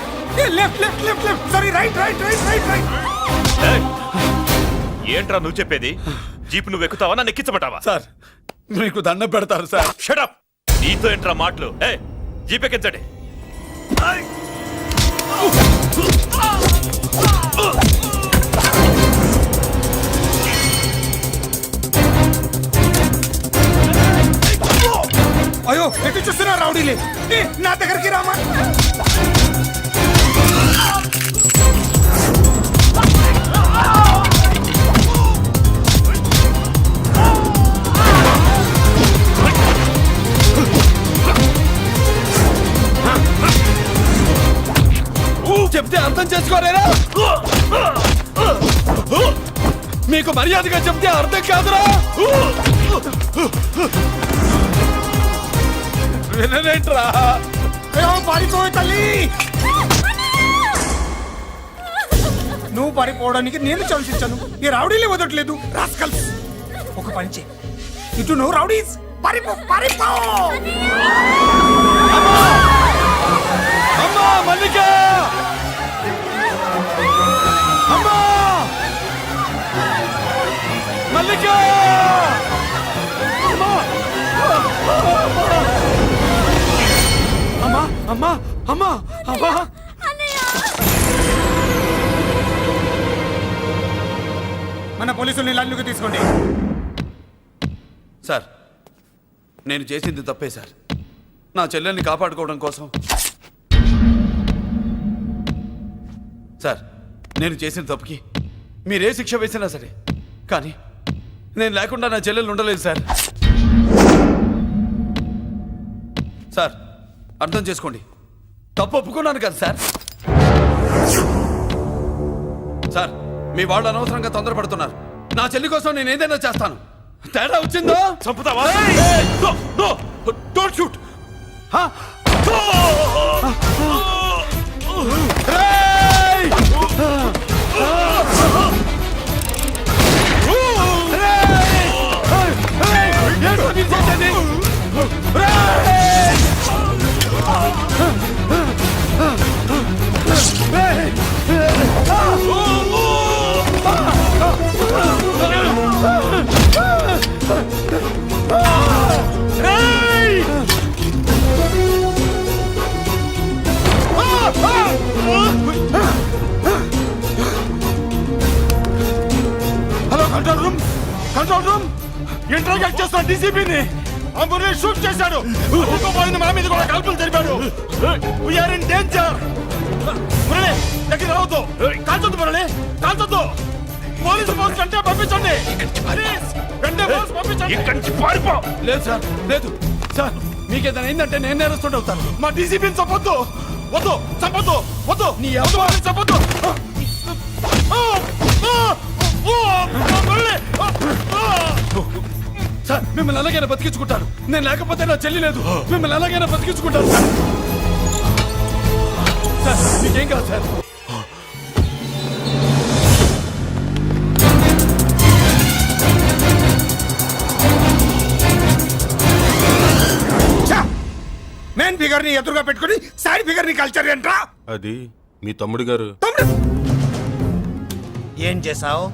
[SPEAKER 10] Left left left left, sorry right right right right right.
[SPEAKER 16] ఏయ్! ఏంట్రా నువ్వు చెప్పేది? జీప్ నువ్వు ఎక్కుతావా, నన్ను ఎక్కించబట్టావా?
[SPEAKER 9] సార్ మీకు దండం పెడతారు సార్.
[SPEAKER 16] షటప్! నీతో ఏంట్రా మాటలు? జీప్ ఎక్కించండి.
[SPEAKER 10] అయ్యో, ఎటు చూస్తున్నా రౌడీలే, నా దగ్గరికి రామా.
[SPEAKER 9] చెప్తే అర్థం చేసుకోలేరా? మీకు మర్యాదగా చెప్తే అర్థం కాదురా? వినలేంట్రా?
[SPEAKER 10] పారిపోయి తల్లి, నువ్వు పారిపోవడానికి నేను ఛాన్స్ ఇచ్చాను, ఈ రౌడీలే వదట్లేదు. రాస్కల్స్, ఒక పని చేయి, ఇటు నువ్వు రౌడీస్ పారిపో పారిపో.
[SPEAKER 9] అమ్మా మల్లిక, అమ్మా మల్లిక, అమ్మా అమ్మా అమ్మా అమ్మా.
[SPEAKER 10] మన పోలీసుల్ని లైన్లోకి తీసుకోండి.
[SPEAKER 9] సార్ నేను చేసింది తప్పే సార్. నా చెల్లెల్ని కాపాడుకోవడం కోసం సార్ నేను చేసిన తప్పుకి మీరే శిక్ష వేసినా సరే, కానీ నేను లేకుండా నా చెల్లెలు ఉండలేదు సార్. సార్ అర్థం చేసుకోండి, తప్పు ఒప్పుకున్నాను కదా సార్. సార్ మీ వాళ్ళు అనవసరంగా తొందరపడుతున్నారు. నా చెల్లి కోసం నేను ఏదైనా చేస్తాను. తేడా వచ్చిందో
[SPEAKER 16] చంపుతావా?
[SPEAKER 9] Don't shoot.
[SPEAKER 10] Hello control room, control room, interrogate చేస్తున్న డీసీపీని అంబులెన్స్ షూట్ చేశాడు. ఇంకోపోయింది, మన మీద కూడా కాల్పులు జరిపాడు. We are in danger. Murali దగ్గర రావద్దు, కాల్చొద్దు మురళి, కాల్చొద్దు. పోలీసు పోస్ట్ అంటే పంపించండి, వెంటనే పోలీసు పంపించండి.
[SPEAKER 16] ఇక్కడి నుంచి పారిపో.
[SPEAKER 9] లేదు సార్, లేదు సార్, మీకేదైనా అయిందంటే నేను నేరస్తుండే అవుతాను.
[SPEAKER 10] మా డీసీపీని చంపొద్దు, వద్దు చంపొద్దు, వద్దు
[SPEAKER 9] నీ ఎవరు
[SPEAKER 10] చంపొద్దు.
[SPEAKER 9] సార్ మిమ్మల్ని ఎలాగైనా బతికించుకుంటాను. నేను లేకపోతే నా చెల్లి లేదు, మిమ్మల్ని ఎలాగైనా బతికించుకుంటాను సార్. సార్ మీకేం కాదు సార్.
[SPEAKER 10] మెయిన్ ఫిగర్ ని ఎదురుగా పెట్టుకుని సైడ్ ఫిగర్ ని కల్చర్ ఏంట్రా?
[SPEAKER 14] అది మీ తమ్ముడు గారు.
[SPEAKER 10] ఏం చేసావు,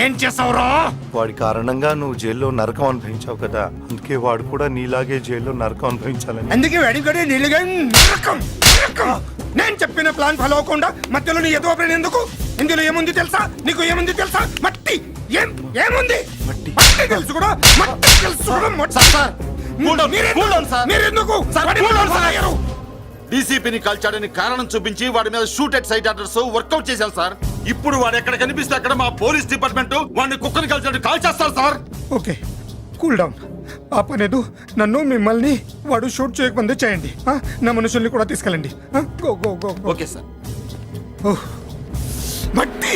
[SPEAKER 10] ఏం చేసావురా?
[SPEAKER 12] వాడి కారణంగా నువ్వు జైల్లో నరకం అనుభవించావు కదా, అందుకే వాడు కూడా నీలాగే జైల్లో నరకం అనుభవించాలని.
[SPEAKER 10] అందుకే అడిగడే నిలుగా నరకం నరకం
[SPEAKER 4] నేను చెప్పిన ప్లాన్ ఫాలో అవ్వకుండా మధ్యలో నీ ఎదువ ప్లాన్ ఎందుకు? ఇందులో ఏముంది తెలుసా? నీకు ఏముంది తెలుసా? మట్టి. ఏముంది? మట్టి తెలుసు కూడా, మట్టి తెలుసు కూడా. మీరెందుకు
[SPEAKER 15] డీసీపీని కాల్చాడని కారణం చూపించి వాడి మీద shoot at sight orders workout చేశాం సార్. ఇప్పుడు వాడు ఎక్కడ కనిపిస్తే అక్కడ మా పోలీస్ డిపార్ట్మెంట్ వాడిని కుక్కని కాల్చాడు కాల్చేస్తారు సార్.
[SPEAKER 4] Okay, cool down. ఆ పనేదు నన్ను మిమ్మల్ని వాడు షూట్ చేయకముందే చేయండి. నా మనుషుల్ని కూడా తీసుకెళ్ళండి. Go go go.
[SPEAKER 15] Okay sir.
[SPEAKER 4] మట్టి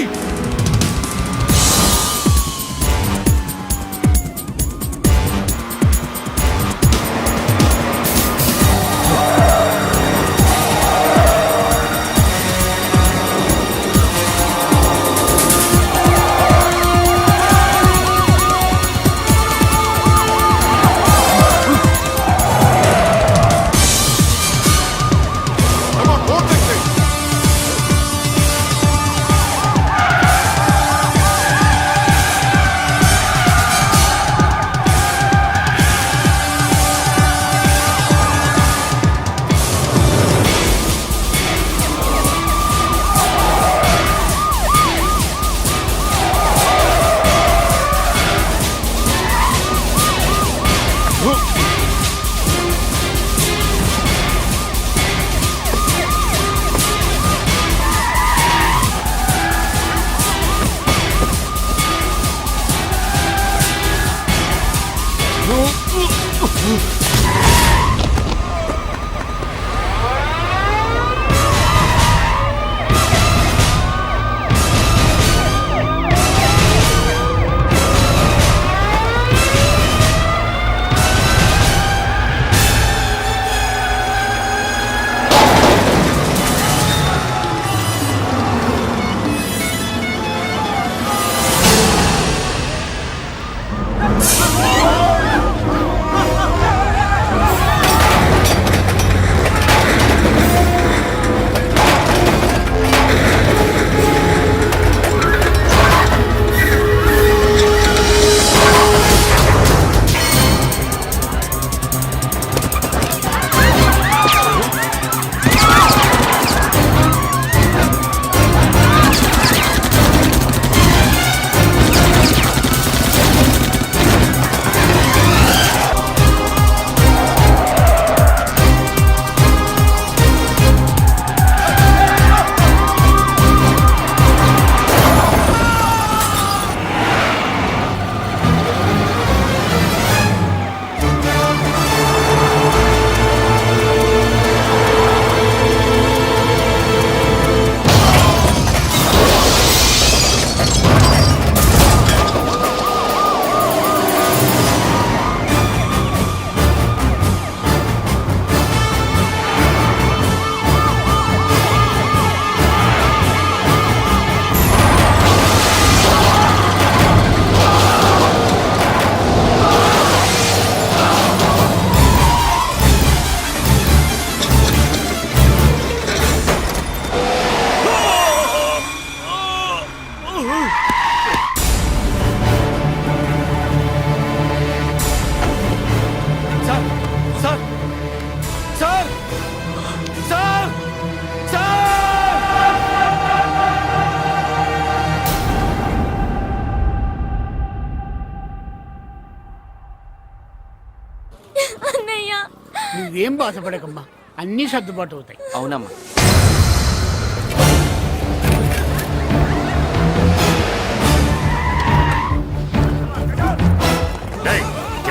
[SPEAKER 11] నువ్వేం బాధపడకమ్మా, అన్నీ సర్దుబాటు అవుతాయి.
[SPEAKER 2] అవునమ్మా.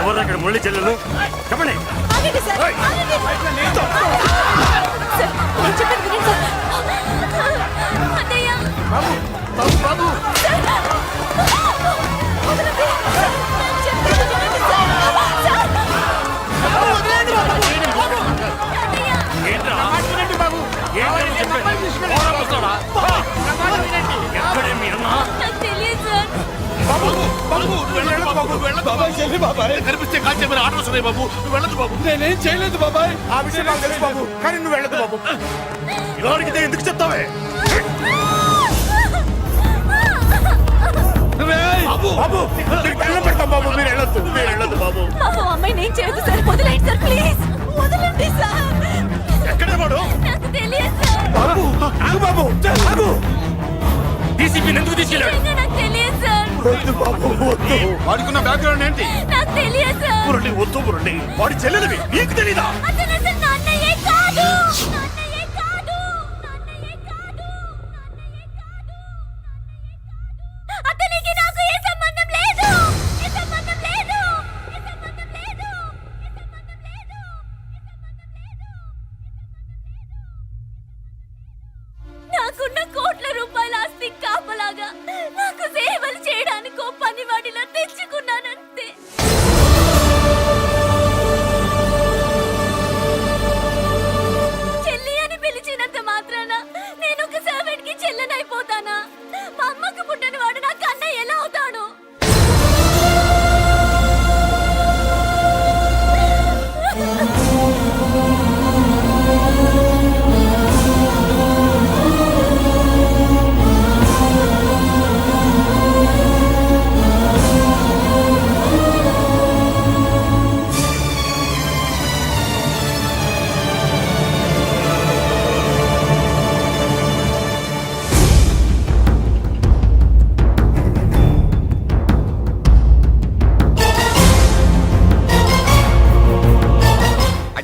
[SPEAKER 14] ఎవరు అక్కడ మురళి చెల్లెలు చెప్పండి.
[SPEAKER 3] కనిపిస్తే కాల్చే మీరు ఆటోస్ ఉన్నాయి బాబు. నువ్వు వెళ్ళదు బాబు.
[SPEAKER 4] నేనేం చేయలేదు బాబాయ్. ఆ విషయం నాకు తెలుసు బాబు, కానీ నువ్వు వెళ్ళదు బాబు.
[SPEAKER 14] ఇలా అడిగితే ఎందుకు చెప్తావే?
[SPEAKER 4] బాబు పెడతాం బాబు, మీరు వెళ్ళొద్దు. మీరు వెళ్ళొద్దు బాబు.
[SPEAKER 5] అమ్మాయి నేను చేయదు సార్, వదిలేండి సార్, ప్లీజ్ వదలండి సార్.
[SPEAKER 14] ఎక్కడే వాడు?
[SPEAKER 5] నాకు తెలియదు సార్.
[SPEAKER 15] వాడుకున్న బ్యాక్గ్రౌండ్ ఏంటి?
[SPEAKER 5] నాకు తెలియదు సార్.
[SPEAKER 3] మురళి వద్దు మురళి, వాడి చెల్లెలివి నీకు తెలీదా?
[SPEAKER 5] అతను అసలు నా అన్నయ్యే కాదు. నా అన్నయ్యే కాదు. నా అన్నయ్యే కాదు. నా అన్నయ్యే కాదు. అతనికి నాకు ఏ సంబంధం లేదు. ఏ సంబంధం లేదు. ఏ సంబంధం లేదు. ఏ సంబంధం లేదు. నాకున్న కోట్ల రూపాయల ఆస్తి కాపలాగా నాకు సేవలు చేయడానికో పనివాడిలా తెచ్చుకున్నానంతే.